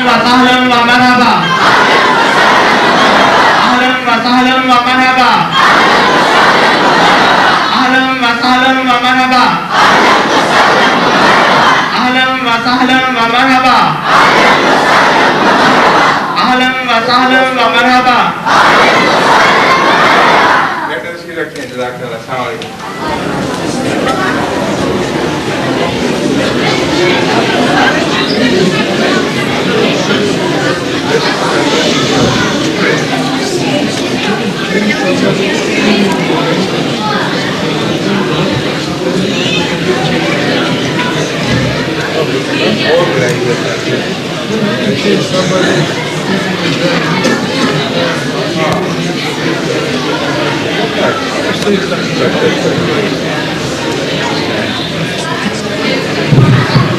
وسهلا ومرحبا أهلا وسهلا ومرحبا أهلا وسهلا ومرحبا أهلا وسهلا ومرحبا أهلا وسهلا ومرحبا. رکھیں جزاک اللہ. السلام علیکم.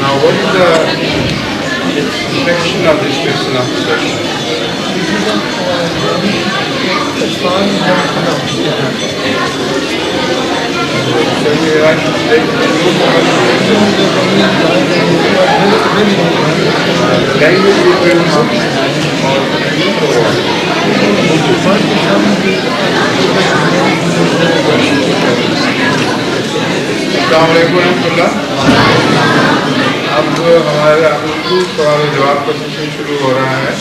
Now, what is the section of this question of session? السلام علیکم ورحمۃ اللہ. اب ہمارا اردو سوال و جواب کا سیشن شروع ہو رہا ہے.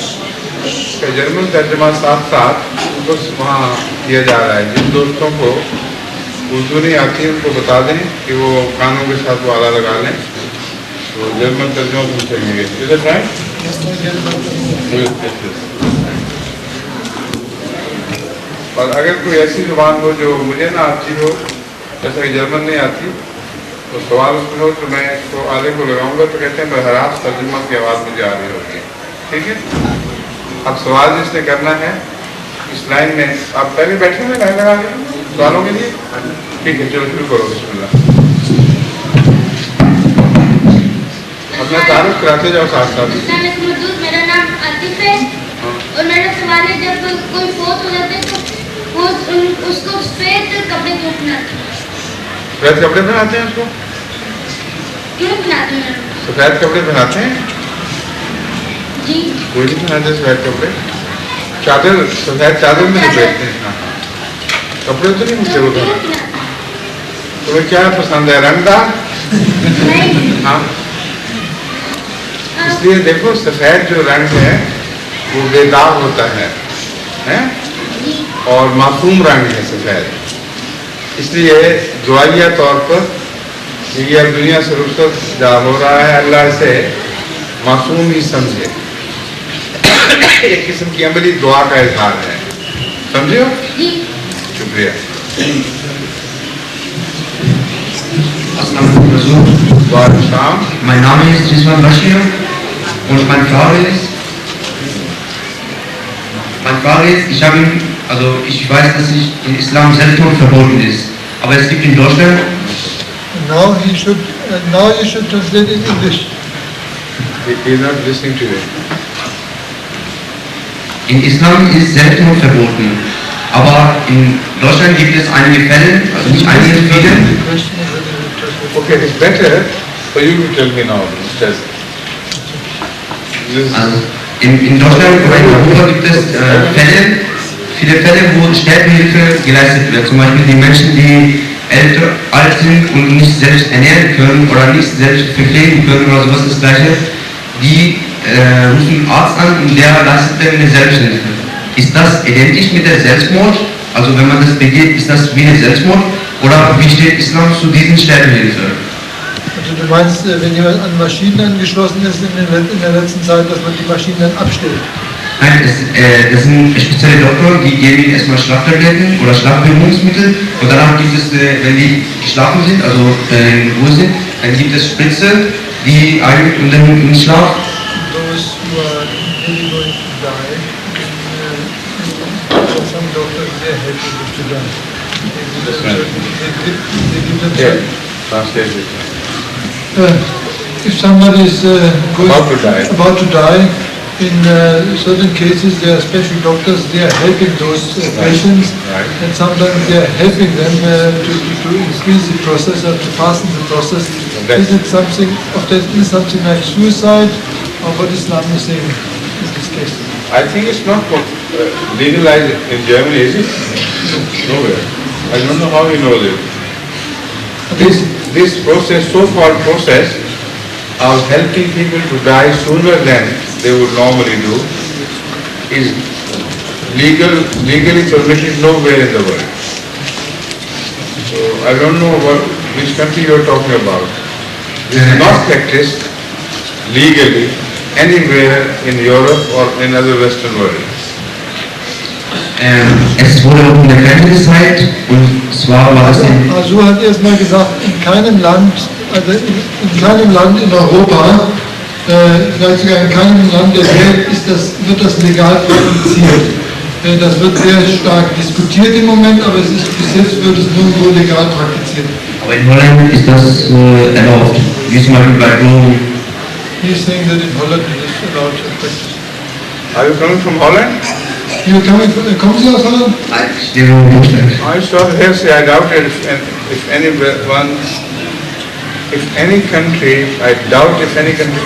اس کا جرمن ترجمہ ساتھ ساتھ بس وہاں کیا جا رہا ہے. جن دوستوں کو اردو نہیں آتی ان کو بتا دیں کہ وہ کانوں کے ساتھ وہ آلہ لگا لیں تو جرمن ترجمہ پوچھیں گے. اور اگر کوئی ایسی زبان ہو جو مجھے نہ آتی ہو, جیسا کہ جرمن نہیں آتی, تو سوال اس میں ہو تو میں اس کو آلے کو لگاؤں گا تو کہتے ہیں بہراست ترجمہ کی آواز مجھے آ رہی ہوتی ہے. ٹھیک ہے. اب سوال جس نے کرنا ہے اس لائن میں, آپ پہلے بیٹھے ہیں لائن لگا کے سوالوں کے لیے. ٹھیک ہے, چلو شروع کرو. بسم اللہ. اپنا تعارف کراتے جاؤ ساتھ ساتھ. میرا نام عاطف ہے اور میرا سوال ہے جب کوئی فوت ہو جاتے ہیں تو اس کو سفید کپڑے کیوں پہناتے ہیں؟ سفید کپڑے پہناتے ہیں اس کو کیوں پہناتے ہیں؟ سفید کپڑے پہناتے ہیں جی. کوئی نہیں پہناتے سفید کپڑے. چادر سفید چادر میں نہیں بیٹھتے ہیں. کپڑے تو نہیں مجھے وہ پہناتے. تمہیں کیا پسند ہے, رنگ دار؟ ہاں, اس لیے دیکھو سفید جو رنگ ہے وہ بے داغ ہوتا ہے اور معصوم رنگ ہے سفید. اس لیے دعائیہ طور پر یہ اب دنیا سے رخصت جا ہو رہا ہے, اللہ اسے معصوم ہی سمجھے. ایک قسم کی عملی دعا کا اظہار ہے. سمجھے ہو؟ شکریہ. Assalamualaikum. Mein Name ist Rizwan Bashir und meine Frage ist, ich weiß, dass in Islam Selbstmord verboten ist, aber es gibt in Deutschland. Now you should translate in English. He is not listening to you. In Islam ist Selbstmord verboten, aber in Deutschland gibt es einige Fälle, also nicht einige, viele. Okay, it's better for you to tell me now. Also in Deutschland oder in Europa gibt es viele Fälle, wo Sterbehilfe geleistet wird. Zum Beispiel die Menschen, die alt sind und nicht selbst ernähren können oder nicht selbst verpflegen können oder sowas das Gleiche, die rufen einen Arzt an und der leistet dann eine Selbsthilfe. Ist das identisch mit der Selbstmord? Also wenn man das begeht, ist das wie eine Selbstmord? Oder wie steht Islam zu diesen Sterbehilfe? Also du meinst, wenn jemand an Maschinen angeschlossen ist in der letzten Zeit, dass man die Maschinen dann abstellt? Nein, das sind spezielle Doktor, die geben erstmal Schlaftabletten oder Schlafberuhigungsmittel und danach gibt es, wenn die geschlafen sind, also in Ruhe sind, dann gibt es Spritze, die einen und dann im Schlaf. Those who are really going to die, some doctors, they are helping them to die. They give them Translate it. If somebody is about to die, in certain cases there are special doctors, they are helping those patients, and sometimes they are helping them to increase the process or to fasten the process. Is it something like suicide, or what Islam is saying? this case? I think it's not legalized in Germany, is it? Nowhere. I don't know how he knows it. This process, so-called process of helping people to die sooner than they would normally do, is legally permitted nowhere in the world. So I don't know which country you are talking about. This is not practiced legally anywhere in Europe or in other Western world. Es wurde auch in der Grenze gezeigt, und zwar war es in... Azur hat erstmal gesagt, in keinem Land in Europa, vielleicht sogar in keinem Land der Welt wird das legal praktiziert. Das wird sehr stark diskutiert im Moment, aber bis jetzt wird es nirgendwo legal praktiziert. Aber in Holland ist das erlaubt, wie zum Beispiel bei Drogen. He's saying that in Holland it is allowed to practice. Are you coming from Holland? Kommen Sie aus Holland? Ich lebe in Deutschland. I saw here say I doubt if any country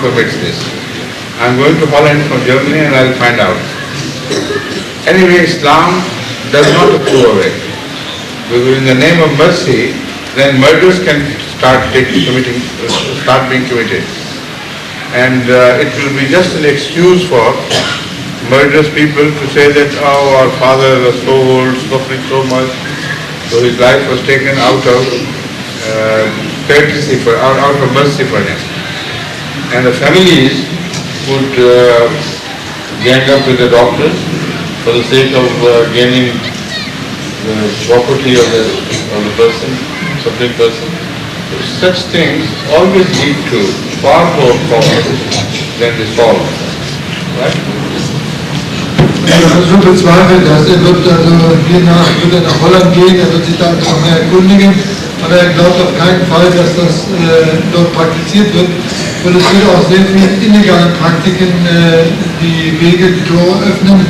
permits this. I'm going to Holland from Germany and I'll find out. Anyway, Islam does not approve of it. Because in the name of mercy, then murders can start being committed. And it will be just an excuse for murderous people to say that, oh, our father was so old, suffering so much, so his life was taken out of courtesy, out of mercy for him. And the families would gang up with the doctors for the sake of gaining the property of the suffering person. Such things always lead to far more cause than the solve. Right? So bezweifelt das. Er wird nach Holland gehen, er wird sich da einfach mehr erkundigen, aber er glaubt auf keinen Fall, dass das dort praktiziert wird. Und es wird auch sehr viele illegale Praktiken die Wege, die Tore öffnen.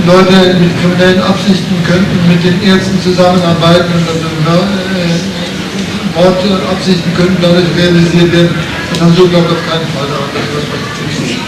Leute mit kriminellen Absichten könnten mit den Ärzten zusammenarbeiten und Mordabsichten könnten dadurch realisiert werden. Und dann so glaubt auf keinen Fall daran, dass das praktiziert wird.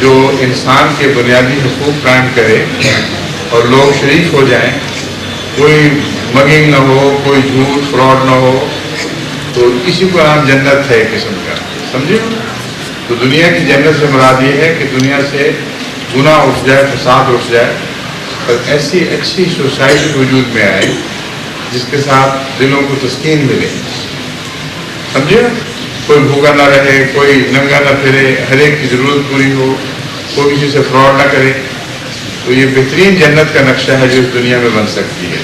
جو انسان کے بنیادی حقوق قائم کرے اور لوگ شریک ہو جائیں، کوئی مگنگ نہ ہو، کوئی جھوٹ فراڈ نہ ہو، تو اسی کو نام جنت ہے ایک قسم کا، سمجھے؟ تو دنیا کی جنت سے مراد یہ ہے کہ دنیا سے گناہ اٹھ جائے، فساد اٹھ جائے، اور ایسی اچھی سوسائٹی وجود میں آئے جس کے ساتھ دلوں کو تسکین ملے، سمجھے؟ کوئی بھوکا نہ رہے، کوئی ننگا نہ پھرے، ہر ایک کی ضرورت پوری ہو، کوئی کسی سے فراڈ نہ کرے. تو یہ بہترین جنت کا نقشہ ہے جو اس دنیا میں بن سکتی ہے.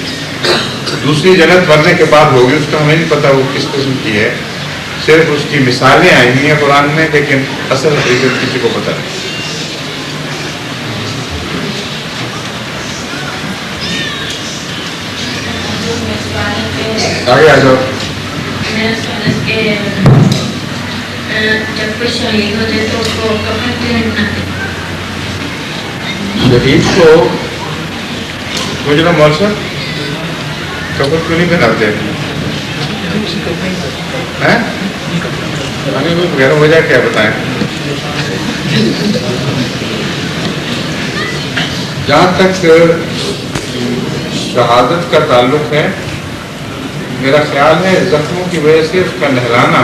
دوسری جنت بننے کے بعد ہوگی، اس کا ہمیں نہیں پتہ وہ کس قسم کی ہے، صرف اس کی مثالیں آئی ہوئی ہیں قرآن میں، لیکن اصل حقیقت کسی کو پتہ نہیں. آگے آ جاؤ. میرا سوال ہے کہ جب کوئی شہید ہو جائے تو اس کو کفن کیوں نہیں بناتے؟ شہید کو مجھے مول صاحب کفن کیوں نہیں پہناتے ہیں؟ ہمیں کوئی غیر وجہ کیا بتائیں. جہاں تک شہادت کا تعلق ہے، میرا خیال ہے زخموں کی وجہ سے اس کا نہلانا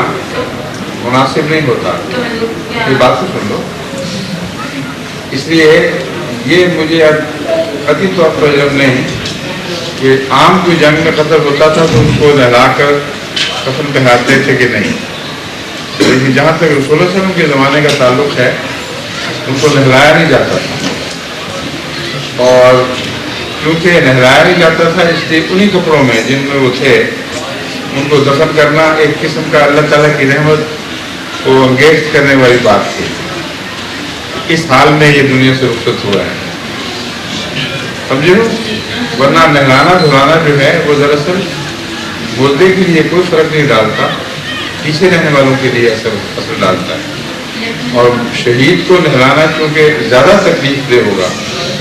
مناسب نہیں ہوتا. یہ بات تو سن لو. اس لیے یہ مجھے قطعی طور پر علم نہیں کہ عام کوئی جنگ میں قتل ہوتا تھا تو اس کو نہلا کر کفن پہناتے تھے کہ نہیں، لیکن جہاں تک رسول اللہ صلی اللہ علیہ وسلم کے زمانے کا تعلق ہے ان کو نہلایا نہیں جاتا تھا، اور کیونکہ نہلایا نہیں جاتا تھا اس لیے انہی کپڑوں میں جن میں وہ تھے ان کو دفن کرنا ایک قسم کا اللہ تعالیٰ کی رحمت کو انگیز کرنے والی بات تھی. اس حال میں یہ دنیا سے رخصت ہوا ہے، سمجھے؟ ورنہ نہلانا دھلانا جو ہے وہ دراصل مردے کے لیے کوئی فرق نہیں ڈالتا، پیچھے رہنے والوں کے لیے اثر ڈالتا ہے. اور شہید کو نہلانا کیونکہ زیادہ تکلیف دہ ہوگا،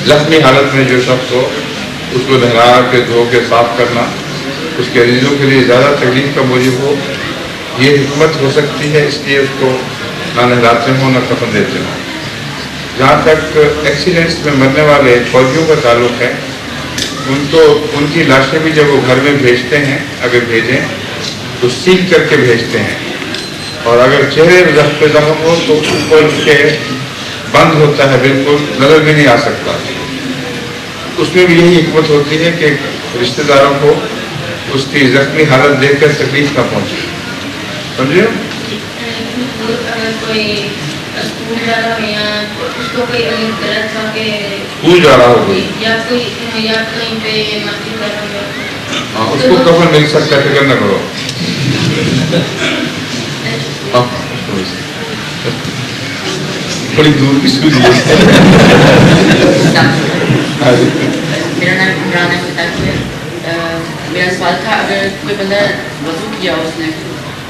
زخمی حالت میں جو شخص ہو اس کو نہلا کے دھو کے صاف کرنا اس کے عزیزوں کے لیے زیادہ تکلیف کا موجب ہو، یہ حکمت ہو سکتی ہے. اس لیے اس کو نہ نہلاتے ہوں نہ کفن دیتے ہوں. جہاں تک ایکسیڈنٹس میں مرنے والے فوجیوں کا تعلق ہے، ان کی لاشیں بھی جب وہ گھر میں بھیجتے ہیں، اگر بھیجیں تو سیل کر کے بھیجتے ہیں، اور اگر چہرے پہ زخم ہو تو اوپر کے بند ہوتا ہے، بالکل نظر بھی نہیں آ سکتا. اس میں بھی یہی حکمت ہوتی ہے کہ رشتہ داروں کو اس کی زخمی حالت دیکھ کر تکلیف نہ پہنچے، سمجھے؟ اگر کوئی اسکول جا رہا ہو یا اس کو کوئی غلط کھا کے اسکول جا رہا ہو کوئی یا کہیں پہ مستی کر رہا ہو، اس کو کفن مل سکتا ہے، فکر نہ کرو. بڑی دور کی سوچ ہے. میرا نام عمران ہے. میرا سوال تھا، اگر کوئی بندہ وضو کیا اس نے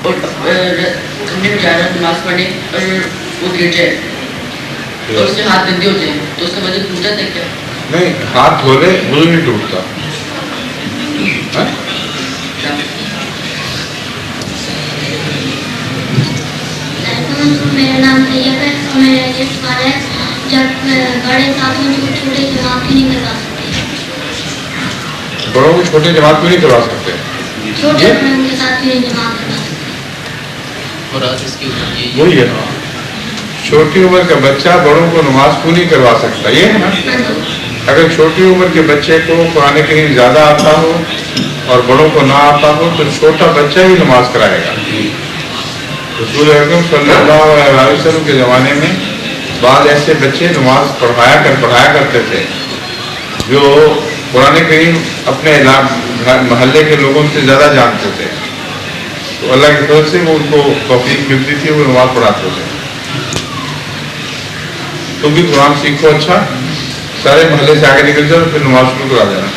اور کھانے میں جا رہا نماز پڑھنے اور وہ گر جائے اور اس کے ہاتھ گندے ہو جائیں تو اس کا وضو ٹوٹ جاتا ہے کیا؟ نہیں، ہاتھ دھو لے وضو نہیں ٹوٹتا. میرا نام طیب ہے اور میرا یہ سوال ہے، جب بڑے ساتھ ہوں تو چھوٹے جماعت کیوں نہیں کروا سکتے؟ بڑوں کو چھوٹے جماعت کیوں نہیں کروا سکتے؟ چھوٹے بڑوں کے ساتھ کیوں نہیں جماعت کروا سکتے؟ وہی ہے نا، چھوٹی عمر کا بچہ بڑوں کو نماز کیوں نہیں کروا سکتا، یہ ہے نا. اگر چھوٹی عمر کے بچے کو قرآن کریم زیادہ آتا ہو اور بڑوں کو نہ آتا ہو تو چھوٹا بچہ ہی نماز کرائے گا. رسول اکرم صلی اللہ علیہ وسلم کے زمانے میں بعض ایسے بچے نماز پڑھایا کرتے تھے جو قرآن کریم اپنے محلے کے لوگوں سے زیادہ جانتے تھے، تو اللہ کی طرف سے وہ ان کو توفیق ملتی تھی، وہ نماز پڑھاتے تھے. تم بھی قرآن سیکھو، اچھا سارے محلے سے آگے نکل جاؤ پھر نماز شروع کرا دینا.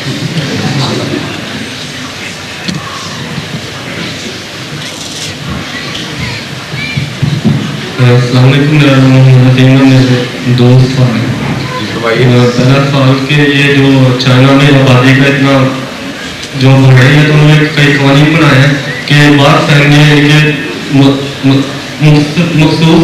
السلام علیکم. میرا نام محمد ایمن ہے. میرے دو سوال ہیں. پہلا سوال کہ یہ جو چائنا میں آبادی کا اتنا جو بڑھ رہی ہے تو انہوں نے کئی قوانین بنائے ہیں کہ بات فہمی ہے کہ مخصوص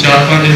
4-5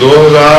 2000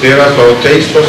1300 2300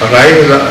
2500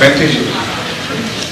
3500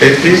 33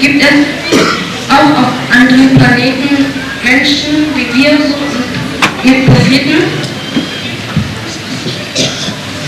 Gibt es auch auf anderen Planeten Menschen wie wir so mit Propheten?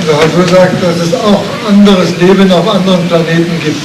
Er hat gesagt, dass es auch anderes Leben auf anderen Planeten gibt.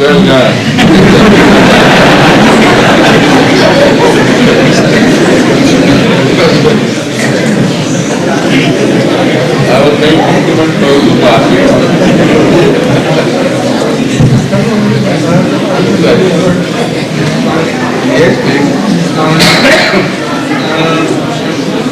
very nice. I was thinking to control the party. Yes, please.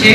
6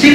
6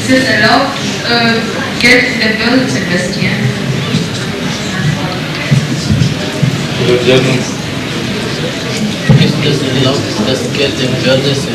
Is it allowed to get the bills investigated? Is this allowed to discuss getting judges in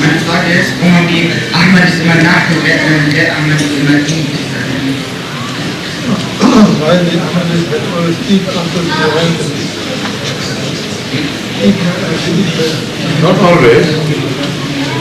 Meine Frage ist, wo man die Ahmad ist immer nachgewertet und der Ahmad ist immer dient. Weil die Ahmad ist etwas tief Not always,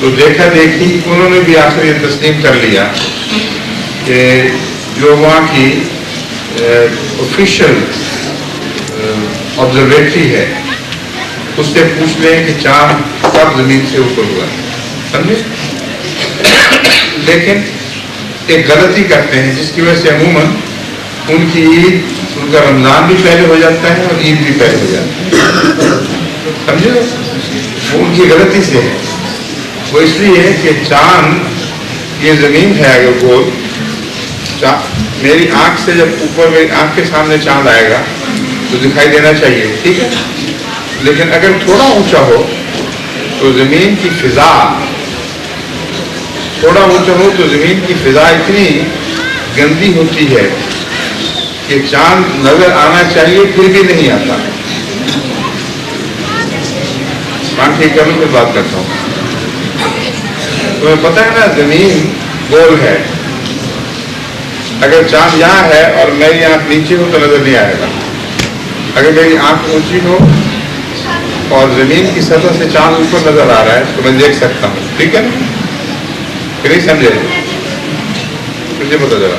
تو دیکھا دیکھی انہوں نے بھی آخر یہ تسلیم کر لیا کہ جو وہاں کی آفیشیل آبزرویٹری ہے اس سے پوچھ لیں کہ چاند کب زمین سے اوپر ہوا ہے، سمجھے؟ لیکن ایک غلطی کرتے ہیں جس کی وجہ سے عموماً ان کی عید، ان کا رمضان بھی پہلے ہو جاتا ہے اور عید بھی پہلے ہو جاتی ہے، سمجھے؟ وہ ان کی غلطی سے ہے. وہ اس لیے ہے کہ چاند یہ زمین ہے اگر گول، میری آنکھ سے جب اوپر میری آنکھ کے سامنے چاند آئے گا تو دکھائی دینا چاہیے، ٹھیک ہے. لیکن اگر تھوڑا اونچا ہو تو زمین کی فضا، تھوڑا اونچا ہو تو زمین کی فضا اتنی گندی ہوتی ہے کہ چاند نظر آنا چاہیے پھر بھی نہیں آتا. ٹھیک ہے، میں بات کرتا ہوں. تمہیں پتہ ہے نا زمین گول ہے، اگر چاند یہاں ہے اور میری آنکھ نیچے ہو تو نظر نہیں آئے گا. اگر میری آنکھ اونچی ہو اور زمین کی سطح سے چاند اوپر نظر آ رہا ہے تو میں دیکھ سکتا ہوں، ٹھیک ہے نا؟ کہ نہیں سمجھے؟ مجھے پتا چلا.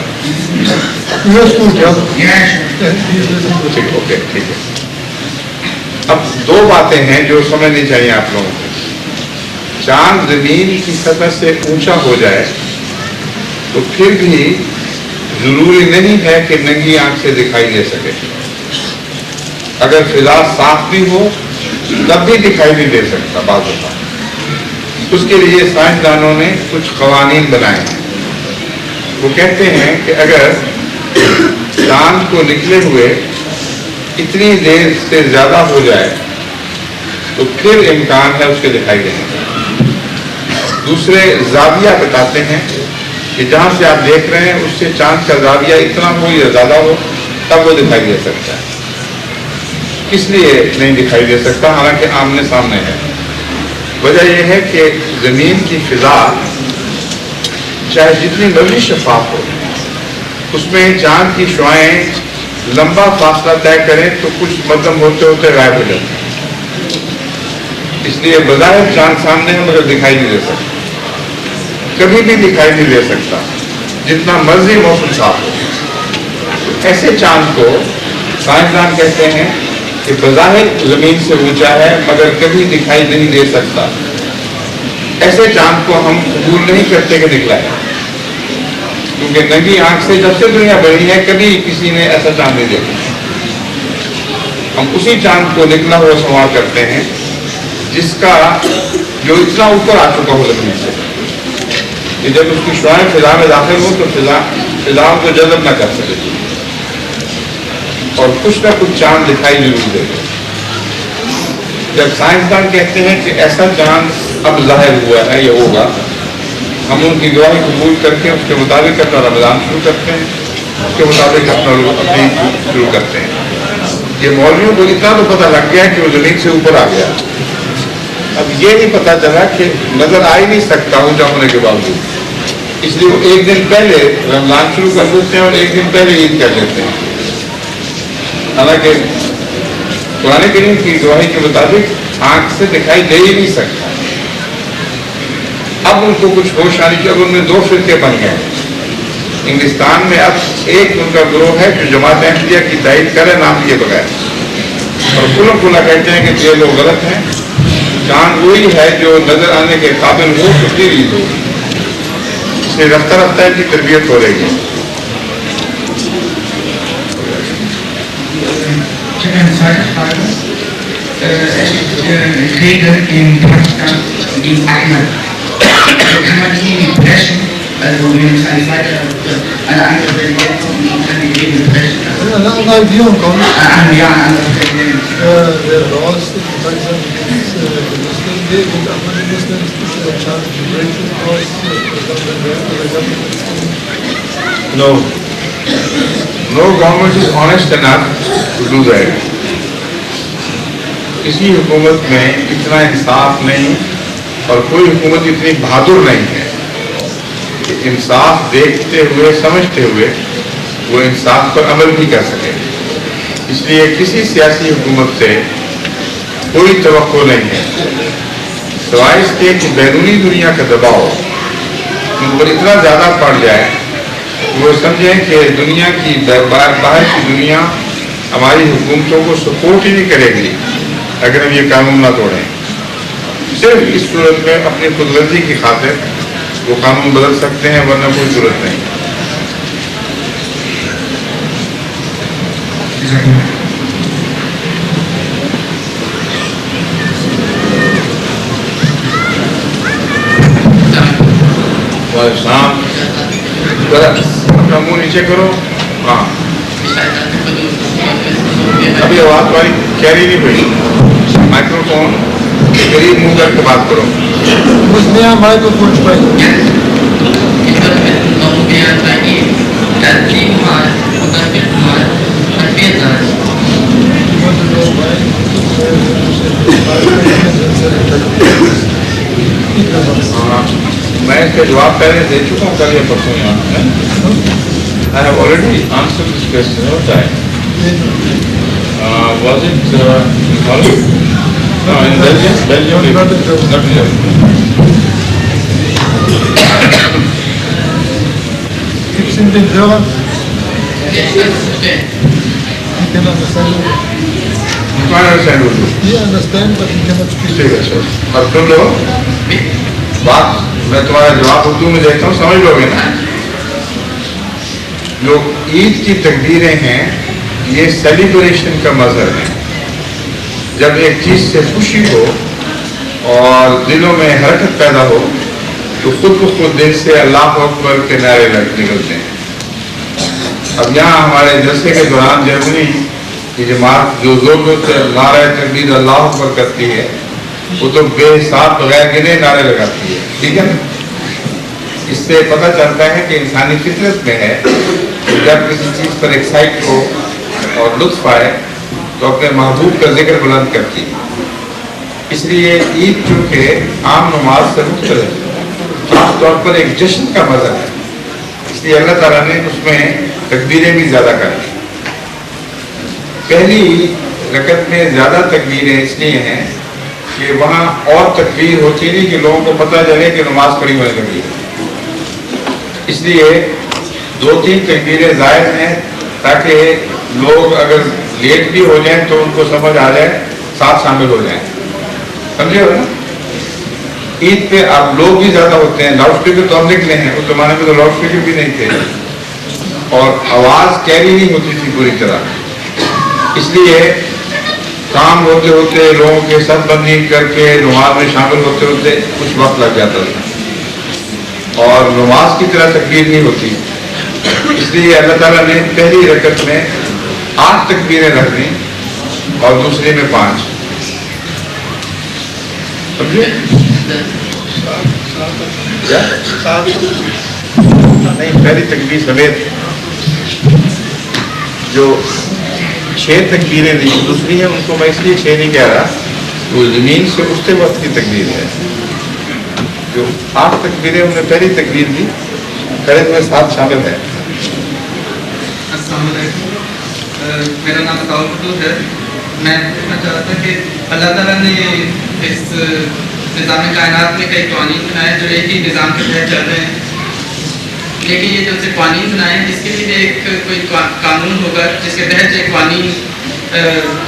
ٹھیک، اوکے، ٹھیک ہے. اب دو باتیں ہیں جو سمجھنی چاہیے آپ لوگوں کو. چاند زمین کی سطح سے اونچا ہو جائے تو پھر بھی ضروری نہیں ہے کہ ننگی آنکھ سے دکھائی دے سکے. اگر فضا صاف بھی ہو تب بھی دکھائی نہیں دے سکتا بعض دفعہ. اس کے لیے سائنسدانوں نے کچھ قوانین بنائے ہیں. وہ کہتے ہیں کہ اگر چاند کو نکلے ہوئے اتنی دیر سے زیادہ ہو جائے تو پھر امکان ہے اس کے دکھائی دینے کا. دوسرے زاویہ بتاتے ہیں کہ جہاں سے آپ دیکھ رہے ہیں اس سے چاند کا زاویہ اتنا ہو یا زیادہ ہو تب وہ دکھائی دے سکتا ہے. کس لیے نہیں دکھائی دے سکتا حالانکہ آمنے سامنے ہے؟ وجہ یہ ہے کہ زمین کی فضا چاہے جتنی مرضی شفاف ہو، اس میں چاند کی شعاعیں لمبا فاصلہ طے کریں تو کچھ مدھم ہوتے ہوتے غائب ہو جاتے ہیں. اس لیے بظاہر چاند سامنے ہے مگر دکھائی نہیں دے سکتا، کبھی بھی دکھائی نہیں دے سکتا جتنا مرضی موسم صاف ہو. ایسے چاند کو سائنسدان کہتے ہیں کہ بظاہر زمین سے اونچا ہے مگر کبھی دکھائی نہیں دے سکتا. ایسے چاند کو ہم قبول نہیں کرتے کہ نکلا ہے، کیونکہ ننگی آنکھ سے جب سے دنیا بنی ہے کبھی کسی نے ایسا چاند نہیں دیکھا. ہم اسی چاند کو نکلا ہوا شمار کرتے ہیں جس کا جو اتنا اوپر آ چکا ہو زمین سے کہ جب اس کی شعاعیں فضا میں داخل ہو تو فضا کو جذب نہ کر سکے اور کچھ نہ کچھ چاند دکھائی ضرور دے. جب سائنسدان کہتے ہیں کہ ایسا چاند اب ظاہر ہوا ہے یا ہوگا، ہم ان کی گواہی قبول کر کے اس کے مطابق اپنا رمضان شروع کرتے ہیں، اس کے مطابق اپنی شروع کرتے ہیں. یہ مولویوں کو اتنا تو پتہ لگ گیا کہ وہ زمین سے اوپر آ گیا. اب یہ نہیں پتہ چلا کہ نظر آ ہی نہیں سکتا اونچا ہونے کے باوجود، اس لیے وہ ایک دن پہلے رمضان شروع کر دیتے ہیں اور ایک دن پہلے عید کر لیتے ہیں. حالانکہ قرآن کریم کی گواہی کے مطابق آنکھ سے دکھائی دے ہی نہیں سکتا. اب ان کو کچھ ہوش آنی چاہیے. اب ان میں دو فرقے بن گئے. انگلستان میں اب ایک ان کا گروہ ہے جو جماعت احمدیہ کی تائید کرے نام لیے بغیر، اور کھلا کہتے ہیں کہ یہ لوگ غلط ہیں. چاند وہی ہے جو نظر آنے کے قابل ہو تو پھر عید ہو. اس لیے رفتہ رفتہ ان کی تربیت ہو رہی ہے. Zweite Frage. Es gibt Kriege in Pakistan gegen Ahmad. Kann man die brechen? Also wenn es eine andere Präsident kommt, kann die Kriege brechen? Wenn eine andere Regierung kommt, Ja, eine andere Präsident. wer raus in Pakistan ist Muslim, und andere Muslims ist der Chance to break it aus. No. No government is honest enough to do that. کسی حکومت میں اتنا انصاف نہیں اور کوئی حکومت اتنی بہادر نہیں ہے کہ انصاف دیکھتے ہوئے سمجھتے ہوئے وہ انصاف پر عمل بھی کر سکے. اس لیے کسی سیاسی حکومت سے کوئی توقع نہیں ہے سوائے اس کے کہ بیرونی دنیا کا دباؤ ان پر اتنا زیادہ پڑ جائے وہ سمجھیں کہ دنیا کی باہر کی دنیا ہماری حکومتوں کو سپورٹ ہی نہیں کرے گی اگر ہم یہ قانون نہ توڑیں. صرف اس صورت میں اپنی خود غرضی کی خاطر وہ قانون بدل سکتے ہیں, ورنہ کوئی ضرورت نہیں. اپنا منہ نیچے کرو. ہاں ابھی آواز والی کیری نہیں ہوئی. مائکرو فون قریب منہ کر کے بات کرو. میں اس کا جواب پہلے دے چکا ہوں کل یا پرسوں یہاں. I have already answered this question. What time? Was it in Holland? No, in Belgium. Belgium. Not here. Gibt es in den Hörern? He can understand. You can't understand Urdu. He understands, but he cannot speak. ٹھیک ہے سر. اب سن لو بات. میں تمہارا جواب اردو میں دیتا ہوں, سمجھ لو گے نا. جو عید کی تکبیریں ہیں یہ سیلیبریشن کا مظہر ہے. جب ایک چیز سے خوشی ہو اور دلوں میں حرکت پیدا ہو تو خود بخود دل سے اللہ اکبر کے نعرے نکلتے ہیں. اب یہاں ہمارے جلسے کے دوران جرمنی کی جماعت جو زور زور سے نعرہ تکبیر اللہ اکبر کرتی ہے وہ تو بے حساب بغیر گنے نعرے لگاتی ہے. ٹھیک ہے نا. اس سے پتہ چلتا ہے کہ انسانی فطرت میں ہے کہ جب کسی چیز پر ایکسائٹ ہو اور لطف آئے تو اپنے محبوب کا ذکر بلند کرتی ہے. اس لیے عید چونکہ عام نماز سے مختلف خاص طور پر ایک جشن کا مظہر ہے, اس لیے اللہ تعالیٰ نے اس میں تکبیریں بھی زیادہ کر دی. پہلی رکعت میں زیادہ تکبیریں اس لیے ہیں کہ وہاں اور تکبیر ہوتی نہیں کہ لوگوں کو پتہ چلے کہ نماز پڑھی ہونے لگی ہے. اس لیے 2-3 تکبیریں زائد ہیں تاکہ لوگ اگر لیٹ بھی ہو جائیں تو ان کو سمجھ آ جائے, ساتھ شامل ہو جائیں. سمجھے ہو نا. عید پہ آپ لوگ بھی زیادہ ہوتے ہیں. لاؤڈ اسپیکر تو ہم نکلے ہیں, اس زمانے میں تو لاؤڈ اسپیکر بھی نہیں تھے اور آواز کیری نہیں ہوتی تھی پوری طرح. اس لیے کام ہوتے ہوتے لوگوں کے سر بندی کر کے نماز میں شامل ہوتے ہوتے کچھ وقت لگ جاتا تھا اور نماز کی طرح تکبیر نہیں ہوتی. اس لیے اللہ تعالیٰ نے پہلی رکعت میں 8 تکبیریں رکھ دیں اور دوسری میں 5. سمجھے؟ نہیں, پہلی تکبیر سمیت جو 6 تکبیریں دوسری ہیں ان کو میں اس لیے 6 نہیں کہہ رہا, وہ زمین سے اٹھتے وقت کی تکبیر ہے. جو 8 تکبیریں انہوں نے پہلی تکبیر دی کھڑے ہوئے ساتھ شامل ہے. السلام علیکم, میرا نام ساؤل فتور ہے. میں پوچھنا چاہتا تھا کہ اللہ تعالیٰ نے اس نظام کائنات میں کئی قوانین بنائے جو ایک ہی نظام کے تحت چل رہے ہیں, لیکن یہ جو سے قوانین بنائے ہیں اس کے لیے ایک کوئی قانون ہوگا جس کے تحت یہ قوانین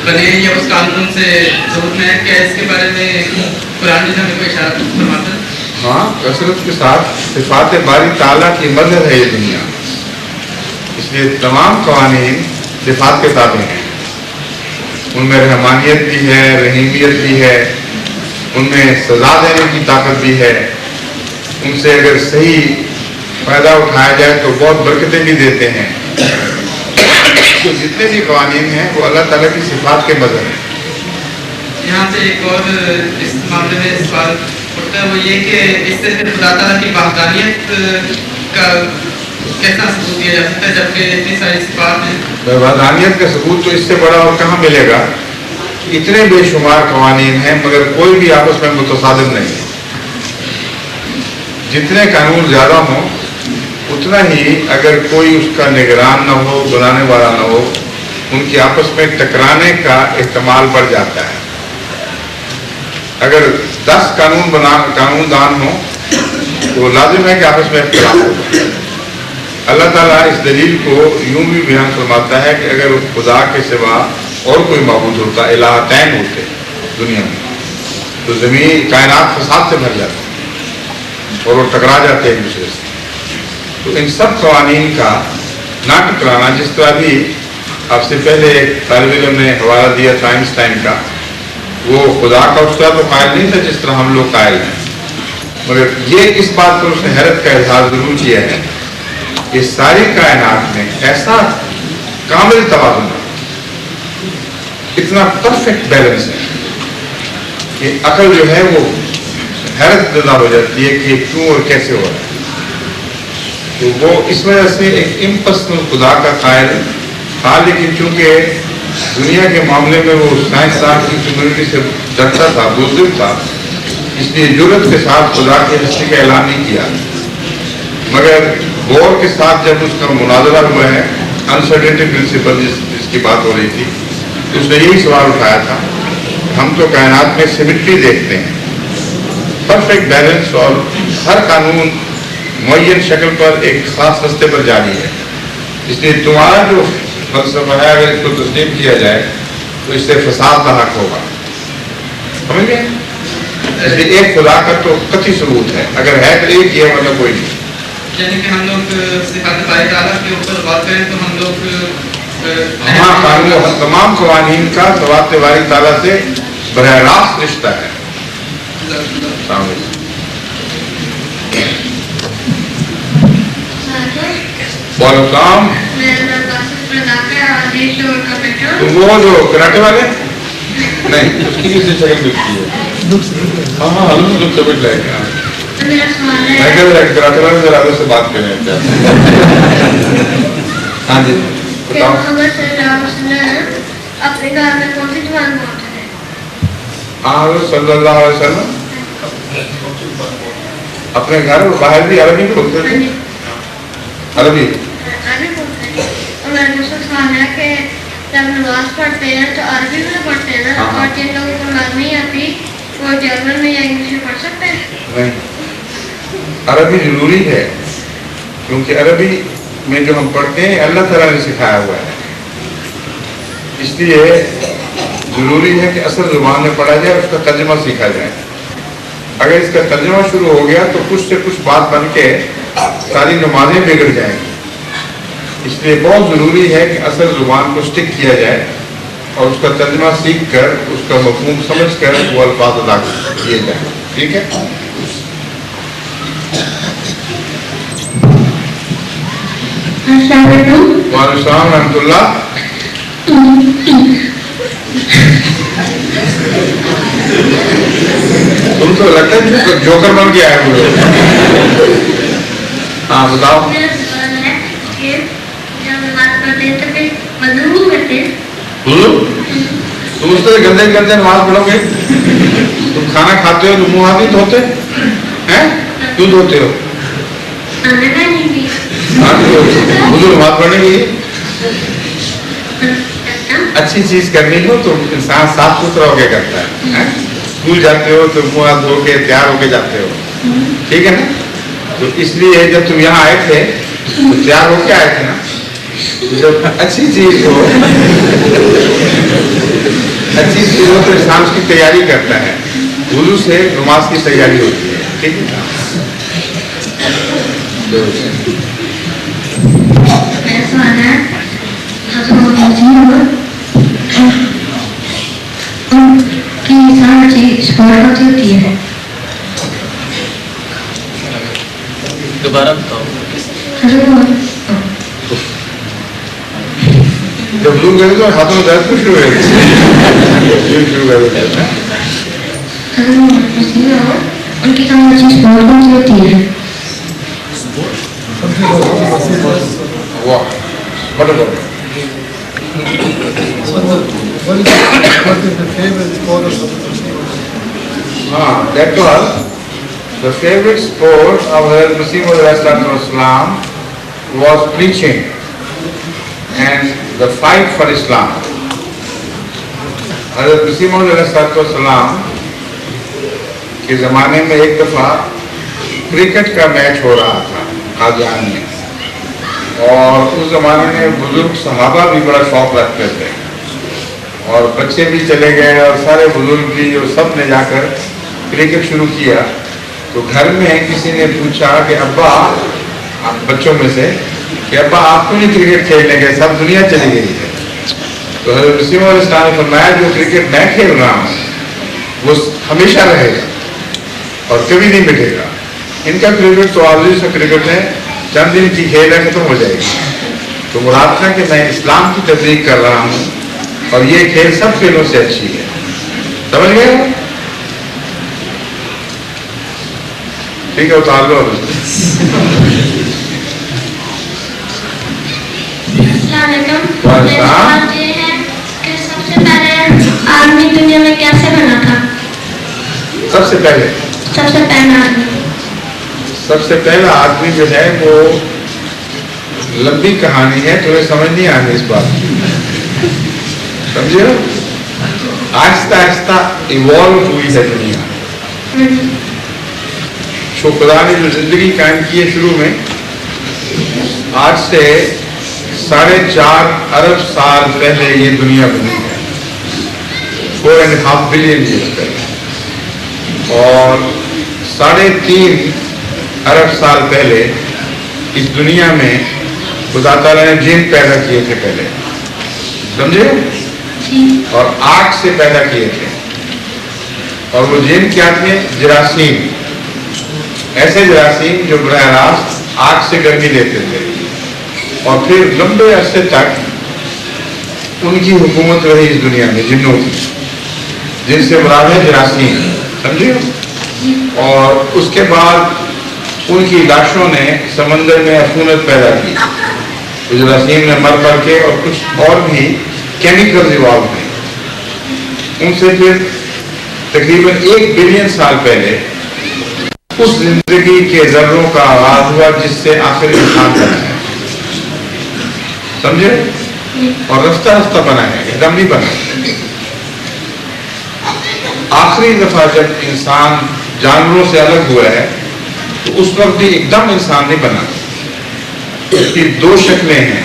بنے یا اس قانون سے ضرورت ہے. کیا اس کے بارے میں قرآن میں ہمیں کوئی اشارہ فرماتا ہے؟ ہاں, کثرت کے ساتھ صفات باری تعالیٰ کی مظہر ہے یہ دنیا. اس لیے تمام قوانین صفات کے تابع ہیں. ان میں رحمانیت بھی ہے, رحیمیت بھی ہے, ان میں سزا دینے کی طاقت بھی ہے. ان سے اگر صحیح فائدہ اٹھایا جائے تو بہت برکتیں بھی دیتے ہیں. تو جتنے بھی قوانین ہیں وہ اللہ تعالیٰ کی صفات کے مظہر ہیں. یہاں سے ایک اور اس معاملے میں سوال اٹھتا ہے, وہ یہ کہ اس سے پھر خدا تعالیٰ کی وحدانیت کا کیسا ثبوت دیا جا سکتا ہے جبکہ اتنی ساری صفات ہیں؟ وحدانیت کا ثبوت تو اس سے بڑا اور کہاں ملے گا. اتنے بے شمار قوانین ہیں مگر کوئی بھی آپس میں متصادم نہیں. جتنے قانون زیادہ ہوں اتنا ہی اگر کوئی اس کا نگران نہ ہو, بنانے والا نہ ہو, ان کی آپس میں ٹکرانے کا احتمال بڑھ جاتا ہے. اگر 10 قانون دان ہوں تو لازم ہے کہ آپس میں اختلاف ہوگا. اللہ تعالیٰ اس دلیل کو یوں بھی بیان فرماتا ہے کہ اگر خدا کے سوا اور کوئی معبود ہوتا، الہتین ہوتے دنیا میں، تو زمین کائنات فساد سے بھر جاتی اور وہ ٹکرا جاتے ایک دوسرے سے. تو ان سب قوانین کا نہ ٹکرانا، جس طرح بھی آپ سے پہلے ایک طالب علم نے حوالہ دیا تھا آئنسٹائن کا، وہ خدا کا اس طرح تو قائل نہیں تھا جس طرح ہم لوگ قائل ہیں، مگر یہ اس بات پر اس نے حیرت کا اظہار ضرور کیا ہے کہ ساری کائنات میں ایسا کامل توازن ہے، اتنا پرفیکٹ بیلنس ہے کہ عقل جو ہے وہ حیرت زدہ ہو جاتی ہے کہ یہ کیوں اور کیسے ہو رہا ہے. تو وہ اس وجہ سے ایک امپرسنل خدا کا قائل تھا، لیکن چونکہ دنیا کے معاملے میں وہ سائنسدان کی کمیونٹی سے ڈرتا تھا، بزدل تھا، اس لیے جرأت کے ساتھ خدا کی ہستی کا اعلان نہیں کیا. مگر بور کے ساتھ جب اس کا مناظرہ ہوا ہے انسرٹینٹی پرنسپل جس کی بات ہو رہی تھی، تو اس نے یہی سوال اٹھایا تھا، ہم تو کائنات میں سیمیٹری دیکھتے ہیں، پرفیکٹ بیلنس، اور ہر قانون معین شکل پر ایک خاص رستے پر جاری ہے. اس لیے تمہارا جو فلسفہ ہے اگر اس کو تسلیم کیا جائے تو اس سے فساد لاحق ہوگا. سمجھ گئے؟ اس لیے ایک خدا کا تو قطعی ثبوت ہے، اگر ہے تو ایک یہ مطلب کوئی نہیں. یعنی کہ ہم لوگ صفات باری تعالیٰ کے اوپر غور کریں تو ہم لوگ تمام قوانین کا صفات باری تعالیٰ سے براہ راست رشتہ ہے. السلام علیکم. وعلیکم السلام. وہ جو کراٹے والے نہیں، اس کی بھی شکل ملتی ہے. ہاں لوگ سمجھ لائے گا. میں کہہ رہا کراٹے والے ذرا سے بات کریں. ہاں جی بتاؤ. اپنے گھر میں کون سی زبان بولتے ہیں؟ حضرت صلی اللہ علیہ وسلم اپنے گھر اور باہر بھی عربی بولتے تھے. عربی اور میں نے سوال ہے کہ جب نماز پڑھتے ہیں تو عربی میں پڑھتے ہیں نا، اور جن لوگوں کو نماز نہیں آتی وہ جرمن میں یا انگلش میں پڑھ سکتے ہیں؟ نہیں، عربی ضروری ہے، کیونکہ عربی میں جو ہم پڑھتے ہیں اللہ تعالیٰ نے سکھایا ہوا ہے. اس لیے ضروری ہے کہ اصل زبان میں پڑھا جائے، اس کا ترجمہ سیکھا جائے. اگر اس کا ترجمہ شروع ہو گیا تو کچھ سے کچھ بات بن کے ساری نمازیں بگڑ جائیں گی. اس لیے بہت ضروری ہے کہ اصل زبان کو سٹک کیا جائے اور اس کا ترجمہ سیکھ کر اس کا مفہوم سمجھ کر وہ الفاظ ادا کیے جائیں. ٹھیک ہے. وعلیکم السلام ورحمۃ اللہ. تم تو لگتا ہے جوکر بن کے آئے ہوئے. ہاں بتاؤ. تم اس طرح گندے گندے نماز پڑھو گے. تم کھانا کھاتے ہو تو منہ ہاتھ نہیں دھوتے ہیں؟ کیوں دھوتے ہو؟ حضور نماز پڑھنے کے لیے اچھی چیز کرنی ہو تو انسان صاف ستھرا ہو کے کرتا ہے. اسکول جاتے ہو تو منہ ہاتھ دھو کے تیار ہو کے جاتے ہو. ٹھیک ہے نا. تو اس لیے جب تم یہاں آئے تھے تو تیار ہو کے آئے تھے نا. جب اچھی چیز ہو تو انسان اس کی تیاری کرتا ہے. وضو سے نماز کی تیاری ہوتی ہے. ٹھیک ہے. دوبارہ بتاؤ. جب لوگ گئے تو ہاتھوں میں درد شروع ہوئے. ان کی کام چیز بہت ہوتی ہے. That was the favorite sport of Hazrat Masih Maud Islam was preaching and the fight for Islam. Hazrat Masih Maud Islam کے زمانے میں ایک دفعہ کرکٹ کا میچ ہو رہا تھا قادیان میں، اور اس زمانے میں بزرگ صحابہ بھی بڑا شوق رکھتے تھے اور بچے بھی چلے گئے اور سارے بزرگ بھی، اور سب نے جا کر کرکٹ شروع کیا. تو گھر میں کسی نے پوچھا کہ ابا، بچوں میں سے، کہ ابا آپ کو نہیں کرکٹ کھیلنے گئے، سب دنیا چلی گئی ہے. تو حضرت مسیح علیہ السلام نے فرمایا جو کرکٹ میں کھیل رہا ہوں وہ ہمیشہ رہے گا اور کبھی نہیں مٹے گا. ان کا کرکٹ تو عارضی سا کرکٹ ہے، چند دن کی کھیل ہے، ختم ہو جائے گی. تو مراد تھا کہ میں اسلام کی تبلیغ کر رہا ہوں اور یہ کھیل سب کھیلوں سے اچھی ہے. سمجھ گئے؟ ٹھیک ہے، اتار لو. السلام علیکم. میرا سوال یہ ہے کہ سب سے پہلے آدمی دنیا میں کیسے بنا تھا؟ سب سے پہلا آدمی جو ہے وہ لمبی کہانی ہے، تمہیں سمجھ نہیں آگی اس بات کی. سمجھے؟ آہستہ آہستہ ایوالو ہوئی ہے دنیا. خدا نے جو زندگی قائم کی ہے شروع میں، آج سے 4.5 ارب سال پہلے یہ دنیا بنی ہے، 4.5 بلین ایئر پہلے. اور 3.5 ارب سال پہلے اس دنیا میں خدا تعالیٰ نے جن پیدا کیے تھے پہلے. سمجھے؟ اور آگ سے پیدا کیے تھے. اور وہ جن کیا تھے؟ جراثیم. ایسے جراثیم جو براہ راست آگ سے گرمی لیتے تھے. اور پھر لمبے عرصے تک ان کی حکومت رہی اس دنیا میں جنوں کی، جن سے مراد ہے جراثیم. سمجھے؟ اور اس کے بعد ان کی لاشوں نے سمندر میں عفونت پیدا کی. جراثیم نے مر کے، اور کچھ اور بھی کیمیکل ایوالو ہوئے. ان سے پھر تقریباً 1 بلین سال پہلے اس زندگی کے ذروں کا آغاز ہوا جس سے آخر انسان بنا ہے. سمجھے؟ اور رفتہ رفتہ بنا ہے، ایک دم نہیں بنا. آخری دفعہ جب انسان جانوروں سے الگ ہوا ہے تو اس وقت بھی ایک دم انسان نہیں بنا. اس کی 2 شکلیں ہیں،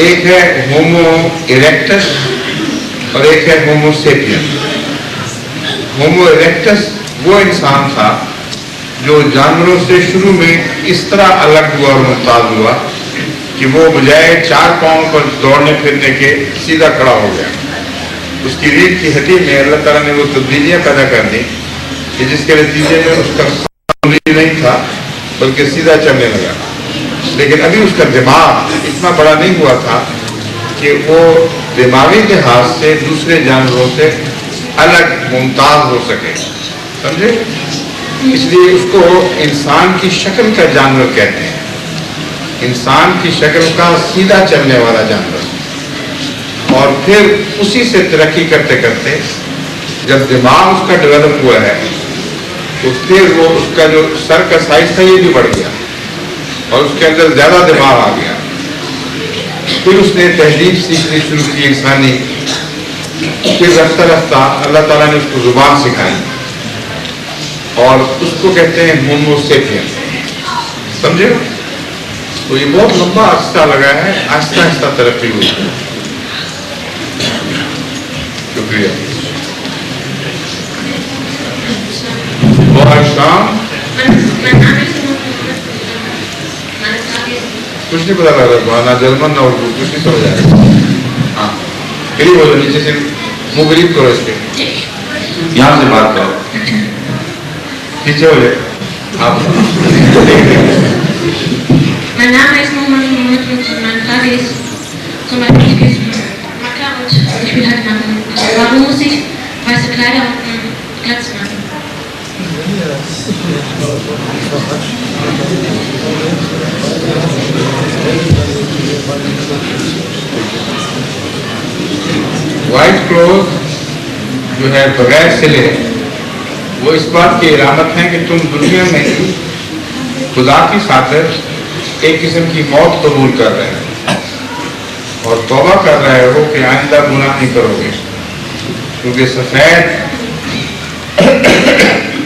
ایک ہے ہومو ایریکٹس اور ایک ہے ہومو سیپین. ہومو ایریکٹس وہ انسان تھا جو جانوروں سے شروع میں اس طرح الگ ہوا اور ممتاز ہوا کہ وہ بجائے 4 پاؤں پر دوڑنے پھرنے کے سیدھا کھڑا ہو گیا. اس کی ریڑھ کی ہڈی میں اللہ تعالیٰ نے وہ تبدیلیاں پیدا کر دی کہ جس کے نتیجے میں اس کا نہیں تھا بلکہ سیدھا چلنے لگا. لیکن ابھی اس کا دماغ اتنا بڑا نہیں ہوا تھا کہ وہ دماغی لحاظ سے دوسرے جانوروں سے الگ ممتاز ہو سکے. سمجھے؟ اس لیے اس کو انسان کی شکل کا جانور کہتے ہیں. انسان کی شکل کا سیدھا چلنے والا جانور. اور پھر اسی سے ترقی کرتے کرتے جب دماغ اس کا ڈیولپ ہوا ہے تو پھر وہ اس کا جو سر کا سائز تھا یہ بھی بڑھ گیا اور اس کے اندر زیادہ دماغ آ گیا. پھر اس نے تہذیب سیکھنی شروع کی انسانی. پھر رفتہ رفتہ اللہ تعالیٰ نے اس کو زبان سکھائی اور اس کو کہتے ہیں ہومو سیپین. سمجھے؟ تو یہ بہت لمبا عرصہ لگا ہے، آہستہ آہستہ ترقی ہوئی. شکریہ. اور شام کچھ نہیں پتا لگ رہا، نہ جرمن نہ اردو، کچھ نہیں سمجھ آئے. ہاں قریب ہو جاؤ، نیچے سے منہ قریب کرو اس کے، یہاں سے بات کرو، پیچھے ہو جائے آپ. Mein Name ist Mohammed und meine Frage ist zum Beispiel Macker und ich will halt machen. Warum muss ich weiße Kleider und einen Glatz machen? White cloth جو ہے بغیر سلے وہ اس بات کی علامت ہے کہ تم دنیا میں خدا کی خاطر ایک قسم کی موت قبول کر رہے ہو اور توبہ کر رہے ہو کہ آئندہ گناہ نہیں کرو گے. کیونکہ سفید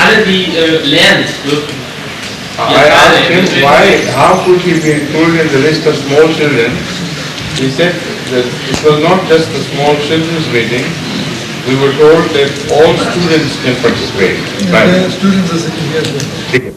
I asked him how could he be included in the list of small children. He said that it was not just the small children's meeting. We were told that all students can participate. Students are sitting here.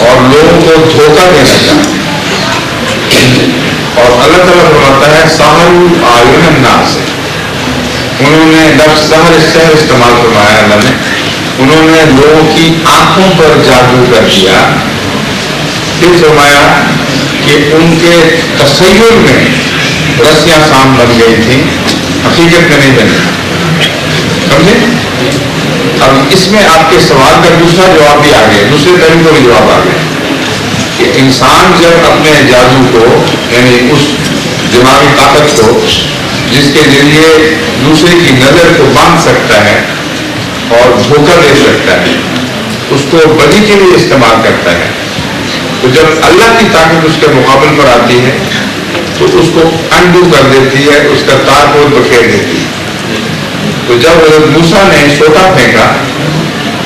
اور لوگوں کو دھوکہ دینا چاہتے ہیں. اور اللہ تعالیٰ فرماتا ہے سحر اعین الناس. انہوں نے لفظ سحر استعمال فرمایا اللہ نے. انہوں نے لوگوں کی آنکھوں پر جادو کر دیا. پھر فرمایا کہ ان کے تصور میں رسیاں سام بن گئی تھیں, حقیقت میں نہیں بنی. سمجھے؟ اب اس میں آپ کے سوال کا دوسرا جواب بھی آ گیا, دوسرے طریقے کو بھی جواب آ گیا کہ انسان جب اپنے جادو کو, یعنی اس دماغی طاقت کو جس کے ذریعے دوسرے کی نظر کو باندھ سکتا ہے اور دھوکہ دے سکتا ہے, اس کو بدی کے لیے استعمال کرتا ہے, تو جب اللہ کی طاقت اس کے مقابل پر آتی ہے تو اس کو انڈو کر دیتی ہے, اس کا تار کو بکھیر دیتی ہے. تو جب حضرت موسیٰ نے سوٹا پھینکا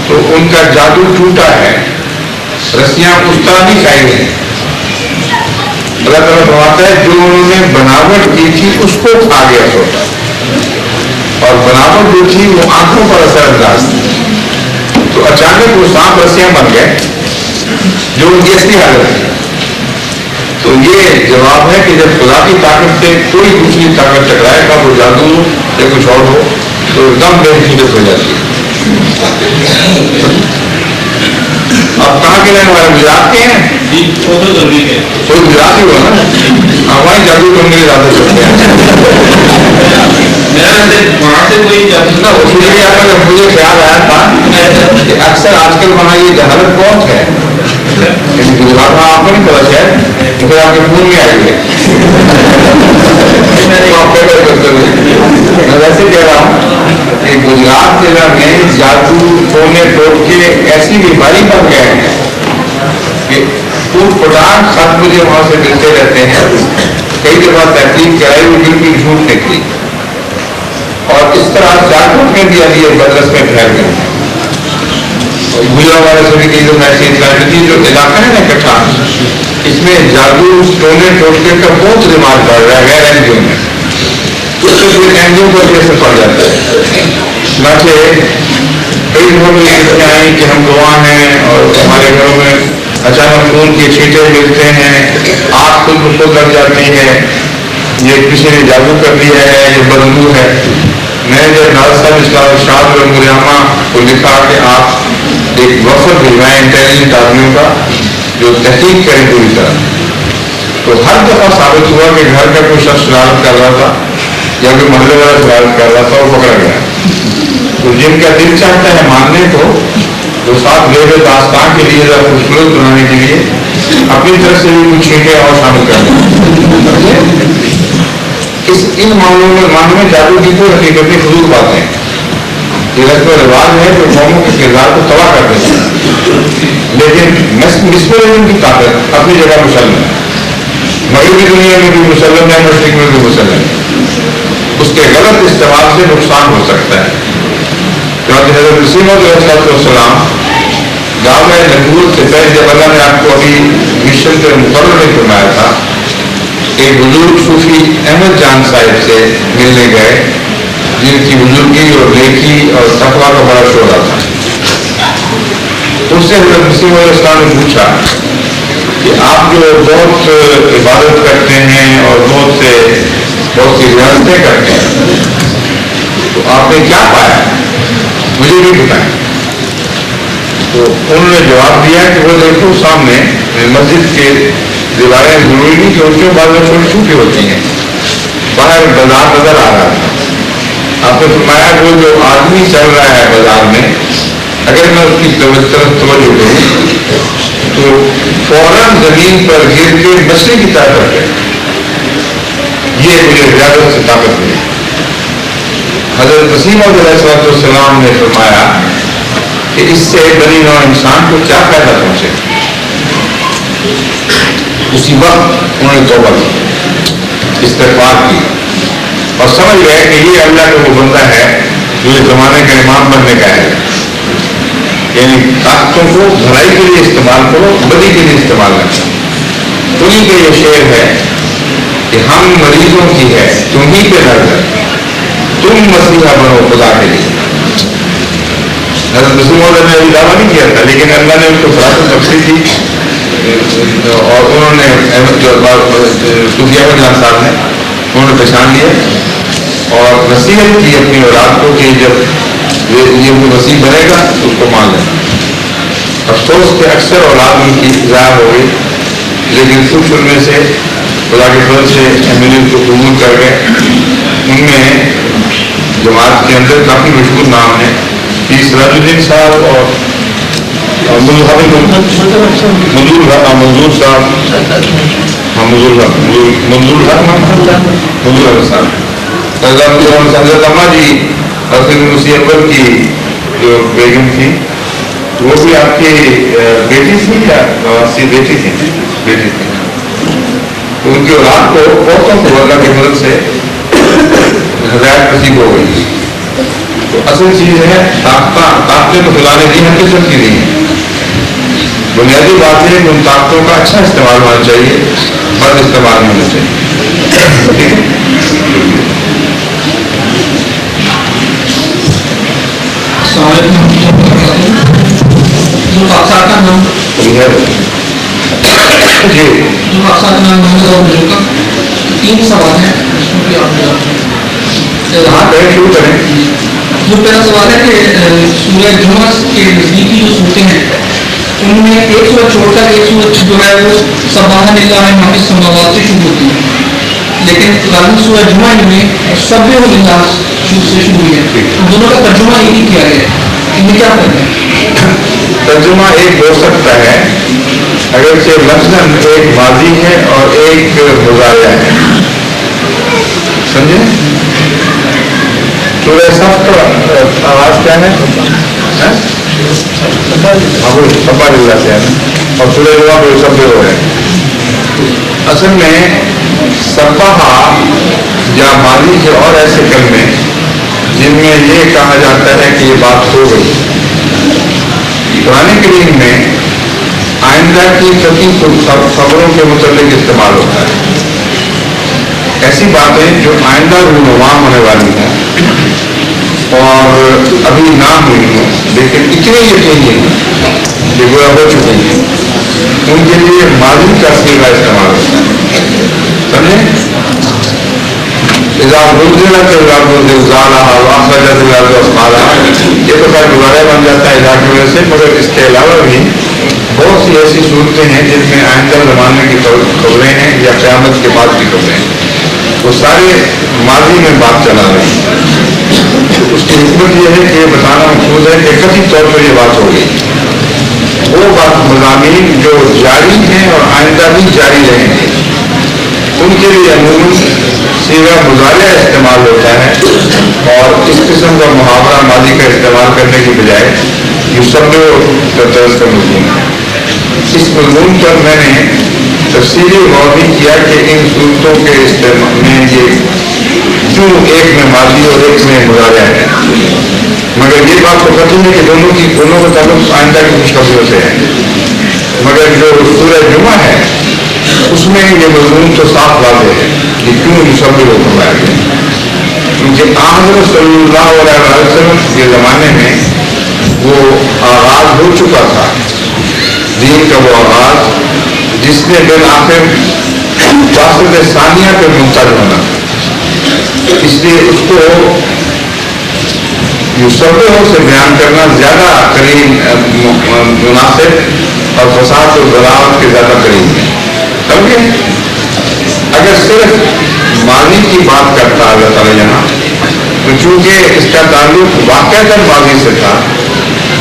تو ان کا جادو ٹوٹا ہے, رسیاں اس طرح نہیں کھائی گئی. اللہ تعالیٰ فرماتا ہے جو انہوں نے بناوٹ کی تھی اس کو کھا گیا سوٹا, اور بناوٹ جو تھی وہ آنکھوں پر اثر انداز تھی. تو اچانک وہ سانپ رسیاں بن گئے جو ان کی اصلی حالت تھی. تو یہ جواب ہے کہ جب خدا کی طاقت سے کوئی دوسری طاقت ٹکرائے گا, وہ جادو یا کچھ اور ہو, تو ایک دم بے حقیقت ہو جاتی ہے. آپ کہاں کے رہنے والے, گجرات کے ہیں؟ کوئی گجراتی ہو نا, ہماری جادو کرنے کے زیادہ چلتے ہیں. وہاں سے کوئی مجھے خیال آیا تھا کہ اکثر آج کل وہاں یہ جہالت بہت ہے. گجرات میں آپ کو نہیں پتا شاید, پھر آپ کے فون میں آئی ہے. میں ویسے کہہ رہا ہوں کہ گجرات ضلع میں جادو ٹونے ٹوٹ کے ایسی بیماری بن گئے ہیں کہ ٹوٹ پٹاٹ خط مجھے وہاں سے ملتے رہتے ہیں. کئی دفعہ تحقیق کرائی, وہ بالکل جھوٹ نکلی, اور اس طرح جاگرک میں بھی ابھی بدرس میں پھیل گئے. گجرا والے سے بھی کئی دفعہ ایسی اطلاع ملتی, جو علاقہ ہے نا اکٹھا, اس میں جادو ٹونے ٹوٹکے کا بہت رواج بڑھ رہا ہے غیر این جی او میں. اس سے پھر این جی او پر بھی اثر پڑ جاتا ہے. چنانچہ کئی دفعہ مجھے کہتے آئیں کہ ہم گواہ ہیں اور ہمارے گھروں میں اچانک خون کے چھینٹے ملتے ہیں, آگ خود بخود لگ جاتی ہے, یہ کسی نے جادو کر دیا ہے, یہ بدبو ہے. میں نے جب ناز صاحب اسلام ارشاد اور مریامہ کو لکھا کہ آپ ایک وفد بھیجوائیں انٹیلیجنٹ آدمیوں کا جو تحقیق کریں پوری طرح, تو ہر دفعہ ثابت ہوا کہ گھر کا کوئی شخص شرارت کر رہا تھا یا کوئی محلے والا شرارت کر رہا تھا, وہ پکڑا گیا. تو جن کا دل چاہتا ہے ماننے کو, تو ساتھ لے گئے داستان کے لیے ذرا خوبصورت بنانے کے لیے اپنی طرف سے بھی کچھ چھینٹے اور شامل کر دیں. ان معاملوں میں جادو کی کوئی حقیقت نہیں, فضول باتیں. یہ رسم و رواج ہے جو قوموں کے کردار کو تباہ کر دیتے ہیں. لیکن مسپرزم کی طاقت اپنی جگہ مسلم ہے. مغربی دنیا میں بھی مسلم ہے, مشرق میں بھی مسلم ہے. اس کے غلط استعمال سے نقصان ہو سکتا ہے. کیونکہ حضرت مسیح علیہ السلام دعویٰ نبوت سے پہلے جب اللہ نے آپ کو ابھی مشن پہ مقرر نہیں فرمایا تھا, ایک بزرگ صوفی احمد جان صاحب سے ملنے گئے جن کی بزرگی اور نیکی اور تقویٰ کا بڑا شعلہ تھا. اس سے حضرت مسیح علیہ السلام نے پوچھا کہ آپ جو بہت عبادت کرتے ہیں اور بہت سی ریاستیں کرتے ہیں, تو آپ نے کیا پایا, مجھے بھی بتائیں. تو انہوں نے جواب دیا کہ وہ دیکھو سامنے مسجد کے دیواریں ضروری نہیں کہ ان کے بعد میں چھوٹی چھوٹی ہوتی ہیں, باہر بازار نظر آ رہا تھا. آپ نے فرمایا وہ جو آدمی چل رہا ہے بازار میں, اگر میں اس کی طرف توجہ کروں تو فوراً زمین پر گر کے مچھلی کی طاقت ہے. یہ مجھے ریاضت سے طاقت ملی. حضرت مسیح علیہ السلام نے فرمایا کہ اس سے بنی نوع انسان کو کیا فائدہ پہنچے. اسی وقت انہوں نے توبہ کی, استغفار کی, اور سمجھ گئے کہ یہ اللہ کا وہ بندہ ہے جو اس زمانے کا امام بننے کا ہے. یعنی طاقتوں کو بھلائی کے لیے استعمال کرو, بدی کے لیے استعمال نہ کرو. انہیں کا یہ شعر ہے کہ ہم مریضوں کی ہے تم ہی پہ نظر, تم مسیحا بنو خدا کے لیے. حضرت رسول اللہ نے ابھی دعویٰ نہیں کیا تھا، لیکن اللہ نے ان کو فراست بخشی تھی اور انہوں نے صوفیہ جان صاحب نے انہوں نے پہچان لیا اور نصیحت کی اپنی اولاد کو کہ جب یہ وسیع بنے گا تو اس کو مان لینا. افسوس کہ اکثر اولاد ان کی ضائع ہو گئی، لیکن کچھ ان میں سے خدا کے فضل سے ایم کو قبول کر گئے. ان میں جماعت کے اندر کافی مشہور نام ہیں سراج الدین صاحب اور منظور صاحب، منظور صاحب حضرت اماں جی حضرت مسیح اکبر کی جو بیگم تھی وہ بھی آپ کی بیٹی تھی یا نواسی بیٹی تھی؟ بیٹی تھی. ان کی اولاد کو بہتوں کو اللہ کی مدد سے ہدایت نصیب ہو گئی. تو اصل چیز ہے طاقتیں تو خدا نے دی ہیں، قسمت کی نہیں ہے. بنیادی بات ہے کہ ان طاقتوں کا اچھا استعمال ہونا چاہیے، بد استعمال نہیں ہونا چاہیے. تین سوال ہیں. شروع کریں. جو پہلا سوال ہے کہ سورہ جمعہ کے نزدیکی جو صورتیں ہیں ان میں ایک سورت چھوڑ کر ایک سورت جو ہے وہ سبحان اللہ ما فی السماوات سے شروع ہوتی ہے، لیکن غالباً سورہ جمعہ میں سبح للہ سے شروع ہوئی ہے. دونوں کا ترجمہ ایک ہی کیا گیا ہے، ان میں کیا فرق ہے؟ ترجمہ ایک ہو سکتا ہے اگرچہ لفظاً ایک ماضی ہے اور ایک مضارع ہے. سمجھے؟ سورہ صف کا آغاز کیا ہے؟ سبحان اللہ سے ہے اور سورہ جمعہ کو سب ہو رہے ہیں. اصل میں سبحہ یا ماضی کے اور ایسے کلمے جن میں یہ کہا جاتا ہے کہ یہ بات ہو گئی. قرآن کریم میں آئندہ کی کئی خبروں کے متعلق استعمال ہوتا ہے. ایسی باتیں جو آئندہ رونما ہونے والی ہیں اور ابھی نہ ہوئی ہیں لیکن اتنی یقینی ہیں کہ وہ ہو چکی ہیں، ان کے لیے ماضی کا صیغہ استعمال ہوتا ہے. سمجھیں؟ یہ تو خیر گزارا بن جاتا ہے اذا کی وجہ سے، مگر اس کے علاوہ بھی بہت سی ایسی صورتیں ہیں جن میں آئندہ زمانے کی خبریں ہیں یا قیامت کے بعد کی خبریں ہیں. وہ سارے ماضی میں بات چلا رہے ہیں. اس کی حکمت یہ ہے کہ یہ بتانا مقصود ہے کہ قطعی طور پر یہ بات ہو گئی. وہ بات مضامین جو جاری ہیں اور آئندہ بھی جاری رہیں گے ان کے لیے عموماً صیغہ مضارع استعمال ہوتا ہے اور اس قسم کا محاورہ ماضی کا استعمال کرنے کی بجائے یسبح کا طرز کا مضمون ہے. اس مضمون پر میں نے تفصیلی غور بھی کیا کہ ان صورتوں کے استعمال میں یہ کیوں ایک میں ماضی اور ایک میں مضارع ہے، مگر یہ بات تو قطعی ہے کہ دونوں کا تعلق آئندہ کی خوشخبریوں سے ہے. مگر جو سورہ جمعہ ہے اس میں یہ مضمون تو صاف واضح ہے کہ کیوں یسبح کو فرمایا گیا، کیونکہ حضرت صلی اللہ علیہ وسلم کے زمانے میں وہ آغاز ہو چکا تھا، دین کا وہ آغاز جس نے بالآخر واسطہ ثانیہ پہ منتج ہونا. اس لیے اس کو یسبح سے بیان کرنا زیادہ قریب مناسب اور فساد و ضلالت کے زیادہ قریب ہے. اگر صرف ماضی کی بات کرتا اللہ تعالیٰ یہاں تو چونکہ اس کا تعلق واقعہ ماضی سے تھا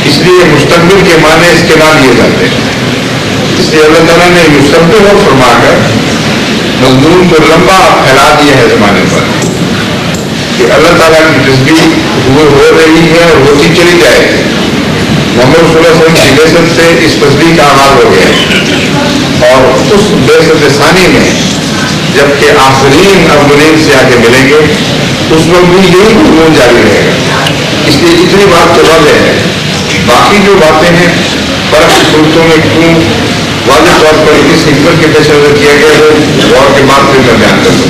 اس لیے مستقبل کے معنی اس کے نہ لیے جاتے. اس لیے اللہ تعالیٰ نے یسبح فرما کر مضمون کو لمبا پھیلا دیا ہے زمانے پر کہ اللہ تعالیٰ کی تسبیح ہو رہی ہے اور ہوتی چلی جائے گی. محمد صلی اللہ علیہ وسلم کی بعثت سے اس تسبیح کا آغاز ہو گیا اور اس بعثت ثانی میں جبکہ آخرین اولین سے آگے ملیں گے اس وقت بھی یہی مضمون جاری رہے گا. اس لیے اتنی بات تو واضح ہے. باقی جو باتیں ہیں فرق صورتوں میں کیوں واضح طور پر اس حکمت کے پیش نظر کیا گیا ہے اور کے بعد پھر میں بیان کر دوں.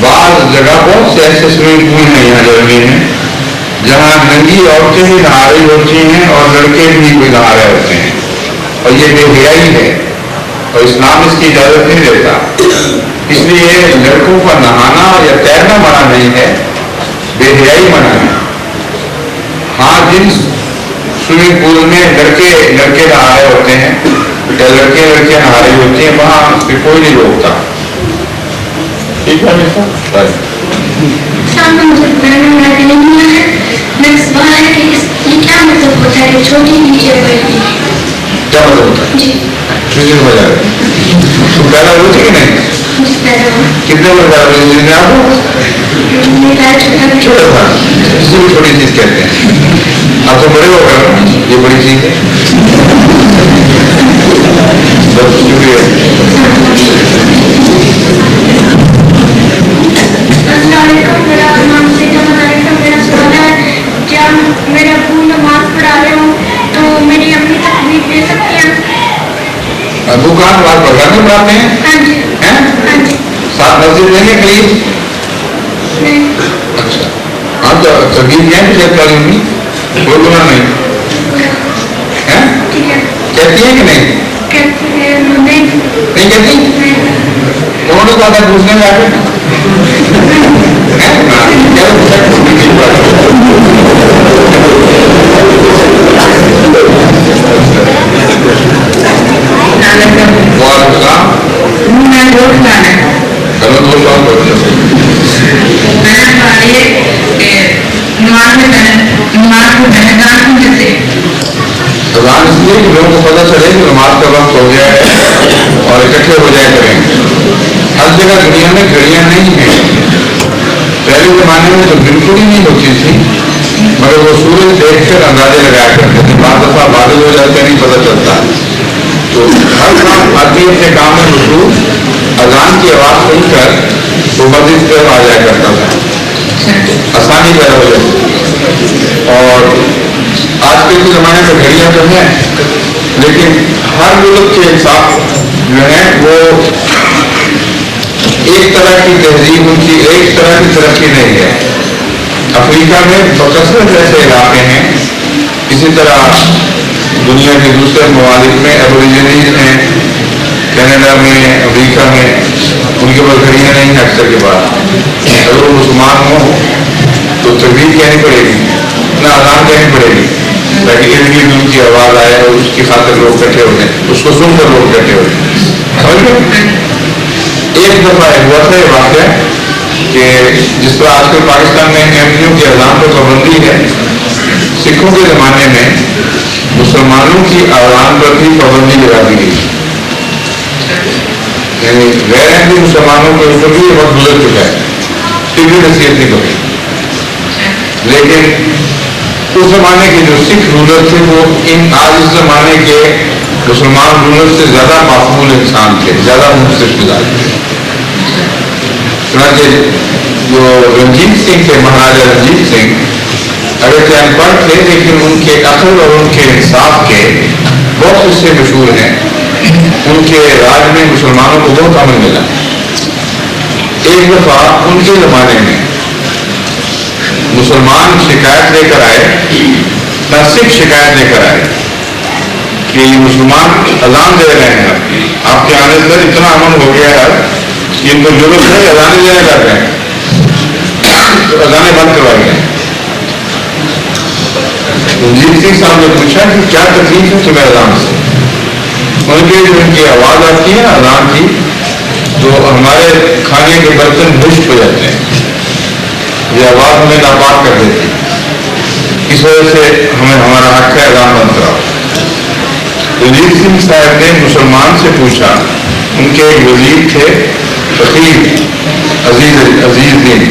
بعض جگہ بہت سے ایسے سوئمنگ پول ہیں یہاں جرمنی میں جہاں ننگی عورتیں بھی نہا رہی ہوتی ہیں اور لڑکے بھی نہا رہے ہوتے ہیں، اور یہ بے حیائی ہے اور اسلام اس کی اجازت نہیں دیتا. اس لیے لڑکوں کا نہانا یا تیرنا منع نہیں ہے، بے حیائی منع ہے. ہاں جن سوئمنگ پول میں لڑکے نہا رہے ہوتے ہیں یا لڑکیاں نہا رہی ہوتی ہیں وہاں پہ کوئی نہیں روکتا. ٹھیک ہے میرا سوال ہے کہ یہ کیا مطلب ہوتا ہے چھوٹی ٹیچر بیٹھی؟ کیا مطلب ہوتا ہے؟ جی ٹیچر ہو جائے تو پیدا ہوتی کہ نہیں؟ کتنے بار پیدا ہوئی نے آپ کو؟ چھوٹا تھا، اس سے بھی چھوٹی چیز کہتے ہیں. آپ تو بڑے ہو گئے، یہ بڑی چیز ہے. بہت شکریہ. السلام علیکم، میرا نام سیدہ علیکم. میرا سوال ہے جب میرے ابو نماز پڑھا رہے ہوں تو میری امی تکلیف دے سکتی ہیں؟ ابو کہاں نماز پڑھا کے پڑھاتے ہیں؟ ہاں جی. ہاں جی. ساتھ مسجد نہیں ہے قریب؟ نہیں. اچھا ہاں تو تکلیف کیا ہے کہتی امی؟ کوئی گناہ نہیں. ٹھیک ہے. کہتی ہے کہ نہیں؟ کہتی ہے نہیں. نہیں کہتی؟ انہوں نے کہا تھا پوچھنے میں آ کے اذان اس لیے کہ لوگوں کو پتہ چلے کہ نماز کا وقت ہو گیا ہے اور اکٹھے ہو جائے کریں. ہر جگہ دنیا میں گھڑیاں نہیں ہیں. پہلے زمانے میں تو بالکل ہی نہیں ہوتی تھی، مگر وہ سورج دیکھ کر اندازے لگایا کرتے تھے. بعض دفعہ بادل ہو جاتے نہیں پتہ چلتا. تو ہر کام آدمی اپنے کام میں مصروف اذان کی آواز سن کر وہ مسجد پہ آ جایا کرتا تھا، آسانی پیدا ہو جاتی. اور آج کل کے زمانے میں گھڑیاں تو ہیں لیکن ہر ملک کے حساب جو ہیں وہ ایک طرح کی تہذیب، ان کی ایک طرح کی ترقی نہیں ہے. افریقہ میں بکثرت ایسے علاقے ہیں، اسی طرح دنیا کے دوسرے ممالک میں ایبوریجنیز ہیں، کینیڈا میں، امریکہ میں، ان کے پاس گھڑیاں نہیں ہیں اکثر کے بعد. اگر وہ مسلمان ہوں تو تکبیر کہنی پڑے گی، نہ اذان کہنی پڑے گی تاکہ ارد گرد ان کی آواز آئے اور اس کی خاطر لوگ اکٹھے ہو جائیں، اس کو سن کر لوگ اکٹھے ہو جائیں. ایک دفعہ ہوا تھا یہ واقعہ کہ جس طرح آج کل پاکستان میں ایم کی اذان پر پابندی ہے، سکھوں کے زمانے میں مسلمانوں کی اذان پر بھی پابندی لگا دی گئی. یعنی غیر اہلی مسلمانوں کے اوپر بھی یہ وقت گزر چکا ہے، پھر بھی نصیحت نہیں ہوئی. لیکن اس زمانے کے جو سکھ رولر تھے وہ آج اس زمانے کے مسلمان رولر سے زیادہ معقول انسان تھے، زیادہ منصف گزار تھے. چنانچہ جو رنجیت سنگھ تھے، مہاراجا رنجیت سنگھ، اگرچہ ان پڑھ تھے لیکن ان کے عقل اور ان کے انصاف کے بہت قصے مشہور ہیں. ان کے راج میں مسلمانوں کو بہت امن ملا. ایک دفعہ ان کے زمانے میں مسلمان شکایت لے کر آئے، نہ سکھ شکایت لے کر آئے کہ یہ مسلمان اذان دے رہے ہیں، آپ کے آنے سے اتنا امن ہو گیا ہے کہ ان کو ضرورت ہے کہ اذانیں دینے لگ رہے ہیں، تو اذانیں بند کروائی گئے. رنجیت سنگھ صاحب نے پوچھا کہ کیا تکلیف ہے تمہیں اذان سے؟ ان کے جو ان کی آواز آتی ہے اذان کی تو ہمارے کھانے کے برتن مشک ہو جاتے ہیں، یہ آواز ہمیں ناپاک کر دیتی ہے، اس وجہ سے ہمیں ہمارا حق ہے اذان بند کراؤ. رنجیت سنگھ صاحب نے مسلمان سے پوچھا، ان کے ایک وزیر تھے فقیر عزیز دین،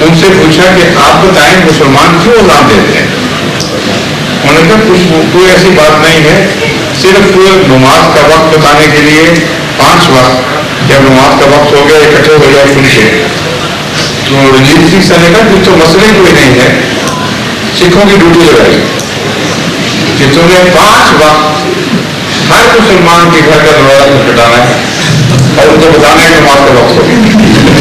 ان سے پوچھا کہ آپ بتائیں مسلمان کیوں اذان دیتے ہیں؟ انہوں نے کہا کوئی ایسی بات نہیں ہے، صرف نماز کا وقت بتانے کے لیے 5 وقت، جب نماز کا وقت ہو گیا اکٹھے ہو جاؤ سن کے. تو رنجیت سنگھ صاحب نے کہا کہ تو مسئلہ کوئی نہیں ہے، سکھوں کی ڈیوٹی لگائی کہ تمہیں 5 وقت ہر مسلمان کے گھر کا دروازہ کھٹکھٹانا ہے اور ان کو بتانا ہے کہ نماز کا وقت ہو گیا.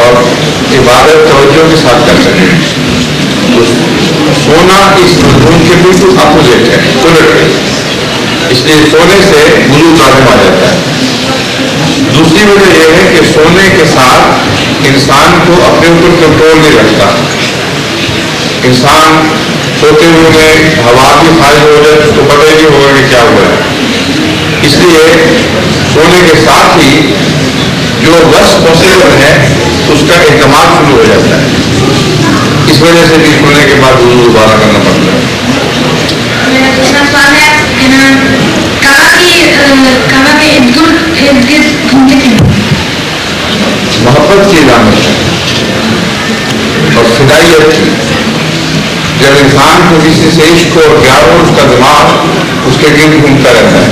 اور عبادت توجہ کے ساتھ کر سکیں. تو سونا اس مضمون کے بالکل اپوزٹ ہے, الٹ ہے. اس لیے سونے سے وضو لازم آ جاتا ہے. دوسری وجہ یہ ہے کہ سونے کے ساتھ انسان کو اپنے اوپر کنٹرول نہیں رکھتا. انسان سوتے ہوئے ہوا بھی خارج ہو جائے اس کو پتہ ہی نہیں ہوگا کہ کیا ہوا ہے. اس لیے سونے کے ساتھ ہی جو وقت پاسبل ہے اس کا اہتمام شروع ہو جاتا ہے. اس وجہ سے بھی سونے کے بعد وضو دوبارہ کرنا پڑتا ہے. میرا دوسرا سوال ہے کعبہ کے ارد گرد گھومتے تھے. محبت کی علامت ہے اور فدائیت کی. جب انسان کو کسی سے عشق اور پیار ہو اس کا دماغ اس کے گرد گھومتا رہتا ہے.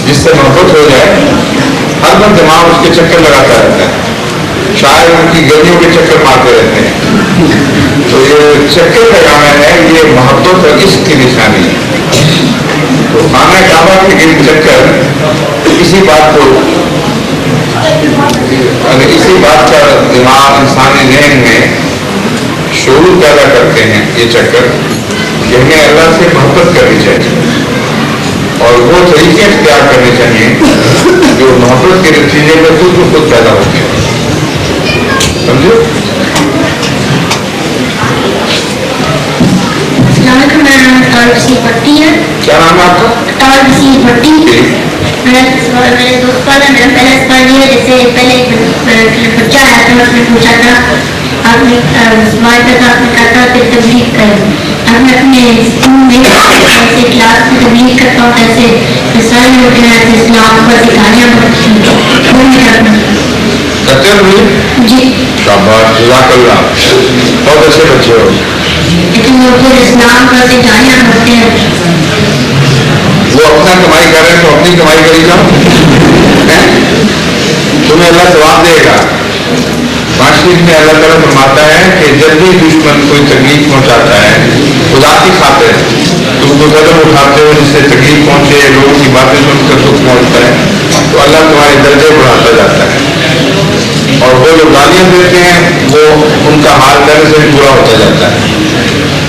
جس سے محبت ہو جائے ہر وقت دماغ اس کے چکر لگاتا رہتا ہے. شاید ان کی گلیوں کے چکر مارتے رہتے ہیں. تو یہ چکر لگانا ہے, یہ محبت اور عشق کی نشانی ہے. تو خانہ کعبہ کے گرد چکر اسی بات کو, اگر اسی بات کا دماغ انسانی ذہن میں شعور پیدا کرتے ہیں, یہ چکر کہ ہمیں اللہ سے محبت کرنی چاہیے اور وہ طریقے اختیار کرنے چاہیے جو محبت کے نتیجے میں خود کو خود پیدا ہوتے ہیں. سمجھو. السلام علیکم, میرا نام طالب وسیع بھٹی ہے. کیا نام ہے آپ کا؟ طالب وسیع بھٹی. میرے دو سوال ہے. میرا پہلا سوال یہ ہے, جیسے پہلے ایک بچہ آیا تھا, اس نے پوچھا تھا آپ نے سوال پہ تھا, آپ نے کہا تھا کہ تبلیغ کریں. اب میں اپنے اسکول میں ایسے کلاس میں تبلیغ کرتا ہوں, ایسے مثال ہوتے ہیں, ایسے اسلام پر سکھانیاں وہ نہیں کرتا. کرتے ہیں جی. شاباش, جزاک اللہ, بہت اچھے بچے ہو. لیکن وہ پھر اسلام پر سکھانیاں ہوتے ہیں. وہ اپنا کمائی کر رہے ہیں تو اپنی کمائی کری جاؤ, تمہیں اللہ ثواب دے گا. معاشرے میں اللہ تعالیٰ فرماتا ہے کہ جب بھی دشمن کوئی تکلیف پہنچاتا ہے خدا کی خاطر تم کو قدم اٹھاتے ہو جس سے تکلیف پہنچے, لوگوں کی باتیں سن کر دکھ پہنچتا ہے, تو اللہ تمہارے درجے بڑھاتا جاتا ہے. اور وہ جو گالیاں دیتے ہیں وہ ان کا حال کرنے سے بھی برا ہوتا جاتا ہے.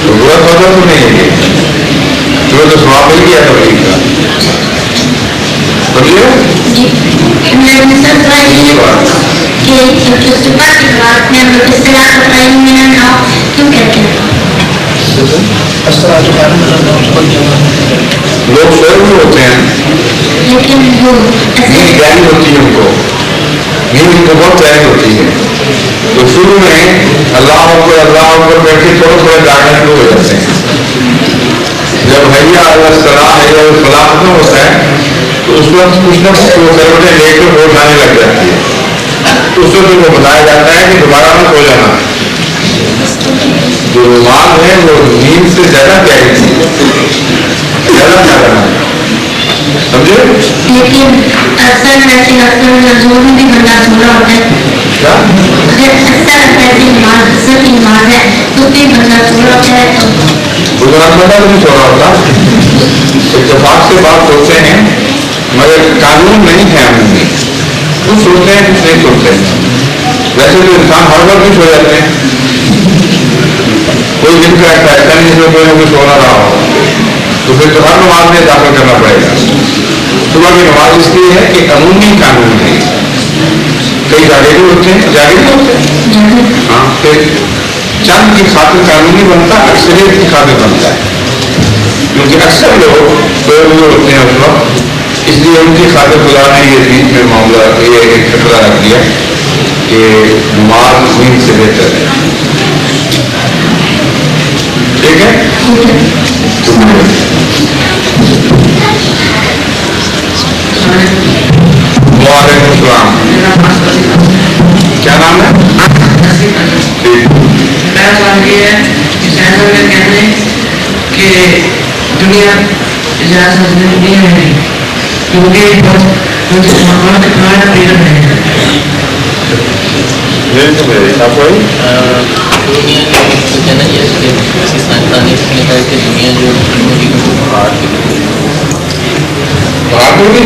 تو برا ہوتا تو نہیں ہے, تمہیں تو ثواب مل گیا تبلیغ کا. جی. میرا دوسرا سوال یہ کہ جو صبح کی بات میں ہم لوگ اس طرح اپرائی میں نہ کیوں کہتے ہیں؟ لوگ سوئے ہوئے ہوتے ہیں لیکن وہ نیند پیاری ہوتی ہے, ان کو نیند ان کو بہت پیاری ہوتی ہے. تو شروع میں اللہ اکبر بیٹھ کے تھوڑا تھوڑا جاگنا شروع ہو جاتے ہیں. جب حیا الصلاۃ حیا الفلاح ختم ہوتا ہے تو اس وقت کچھ نہ کچھ کروٹیں لے کے ہوش آنے لگ جاتی ہے. تو اس وقت کو بتایا جاتا ہے کہ دوبارہ میں سو جانا. جو نماز ہے وہ نیند سے زیادہ پیاری تھی, زیادہ پیارا ہے, سمجھے. لیکن اکثر ویسے نظور میں بھی بندہ سو رہا ہوتا ہے. اکثر ویسے نماز کی نماز ہے تو بھی بندہ سو رہا ہوتا ہے. گجرات بندہ بھی سو رہا ہوتا, اتفاق سے بات سوچتے ہیں مگر قانون نہیں ہے ہم میں. کچھ سوچتے ہیں کچھ نہیں سوچتے. ویسے تو انسان ہر وقت بھی سو جاتے ہیں, کوئی دن کا ایسا نہیں جو کوئی نہ کوئی سو نہ رہا ہو. تو پھر تو ہر نماز میں داخل کرنا پڑے گا. صبح کی نماز اس لیے ہے کہ قانونی قانون ہے. کئی جاگیری ہوتے ہیں, جاگیری ہوتے ہیں, ہاں, پھر چند کی خاطر قانونی بنتا, اکثریت کی خاطر بنتا ہے. کیونکہ اکثر لوگ سوئے ہوئے ہوتے ہیں اس وقت, اس لیے ان کی خاطر خدا نے یہ بیچ میں معاملہ یہ ایک فیصلہ رکھ دیا کہ نماز نیند سے بہتر ہے. ٹھیک ہے. وعلیکم السلام. کیا نام ہے؟ میرا سوال یہ ہے کہ شہر میں کہتے ہیں کہ دنیا اجازت نہیں ہے کیونکہ بہت کھانا پینا ہے. کہنا یہ ہے کہ کسی سائنسدان نے کہا کہ دنیا جو باہر ہوگی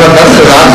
10,000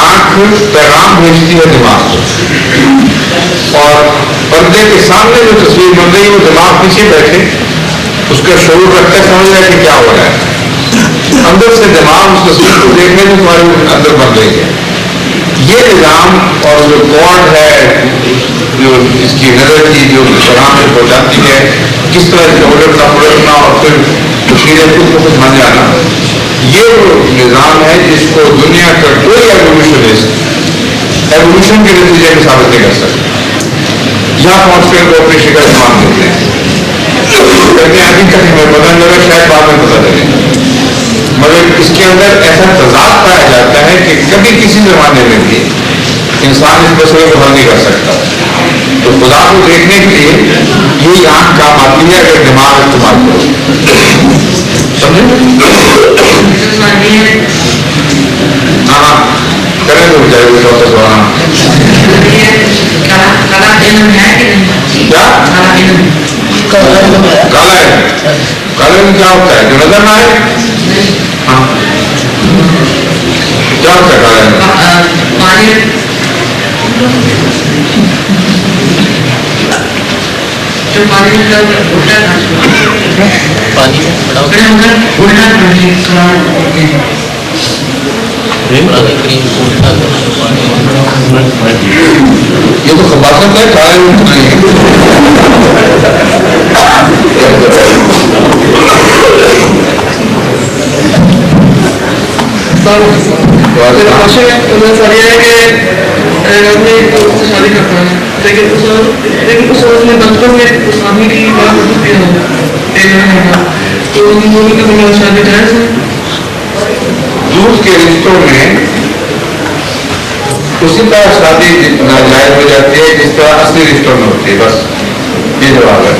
آنکھ پیغام بھیجتی ہے دماغ کو، اور پردے کے سامنے جو تصویر بن رہی ہے وہ دماغ پیچھے بیٹھے اس کا شعور رکھتا ہے، سمجھ رہا ہے کہ کیا ہو رہا ہے، اندر سے دماغ اس تصویر کو دیکھنے میں تمہارے اندر بن رہی ہے۔ یہ نظام اور جو کارڈ ہے جو اس کی نظر کی جو پیغام میں پہنچاتی ہے، کس طرح سے پلٹنا اور پھر تشہیر خود کو کچھ بن جانا، یہ وہ نظام ہے جس کو دنیا کا کوئی ایوولوشنسٹ ایوولوشن کے نتیجے میں ثابت نہیں کر سکتا۔ یہاں پہنچ کر وہ اپنی شکل تمام دیتے ہیں، کہتے ہیں حقیقت ہمیں پتہ نہیں لگا، شاید بعد میں پتہ لگے، مگر اس کے اندر ایسا تضاد پایا جاتا ہے کہ کبھی کسی زمانے میں بھی انسان اس مسئلے کو حل نہیں کر سکتا۔ تو خدا کو دیکھنے کے لیے یہی آنکھ کام آتی ہے اگر دماغ استعمال کرو، سمجھے؟ ہاں کریں تو بچارے کو چوتھا سوال کیا کالا ہے، کالے میں کیا ہوتا ہے جو نظر نہ آئے؟ ہاں کیا ہوتا ہے کالے میں؟ جو پانی میں یہ تو خباثت ہے، کالے میں نہیں سر یہ ہے کہ آدمی سے شادی کرتا ہے لیکن اس میں بچپن میں اس آدمی کی بات ہوتی ہے تو ان دونوں کے درمیان شادی جائز ہے؟ دودھ کے رشتوں میں اسی طرح شادی ناجائز ہو جاتی ہے جس طرح اصلی رشتوں میں ہوتی ہے، بس یہ جواب ہے۔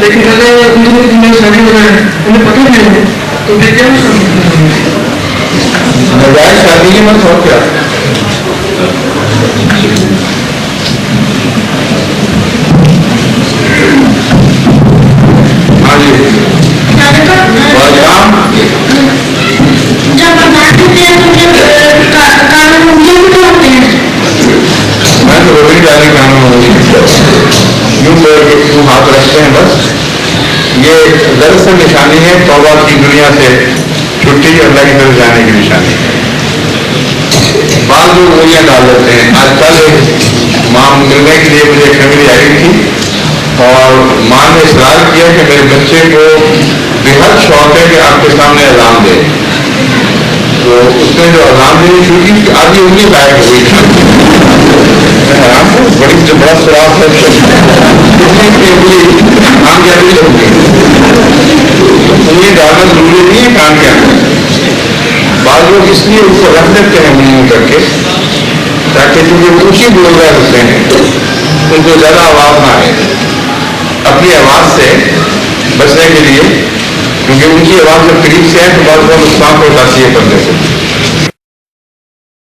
لیکن اگر ان دونوں کے درمیان شادی ہو جائے انہیں پتہ نہیں ہے تو پھر کیا ناجائز شادی کی مت ہو کیا؟ ہاں جی میں تو روٹی ڈالی قانون یوں ہاتھ رکھتے ہیں، بس یہ دراصل نشانی ہے توبہ کی دنیا سے چھٹی اللہ کی طرف جانے کی نشانی ہے۔ بعض لوگ انگلیاں ڈال دیتے ہیں۔ آج کل ماں ملنے کے لیے مجھے فیملی آئی تھی اور ماں نے اصرار کیا کہ میرے بچے کو بےحد شوق ہے کہ آپ کے سامنے اذان دے، تو اس نے جو اذان دینی شروع کی کہ آدھی انگلی غائب ہوئی تھی، بڑی بڑا سراغ ہے کان کے اندر ہوگی، انگلی ڈالنا ضروری نہیں ہے کان کے اندر۔ بعض لوگ اس لیے اس کو رکھ دیتے ہیں منہ کر کے تاکہ چونکہ اونچی بول رہے ہوتے ہیں ان کو زیادہ آواز نہ آئے، اپنی آواز سے بچنے کے لیے، کیونکہ ان کی آواز جب قریب سے ہے تو بعض بہت نقصان پہنچاتی ہے پردے سے۔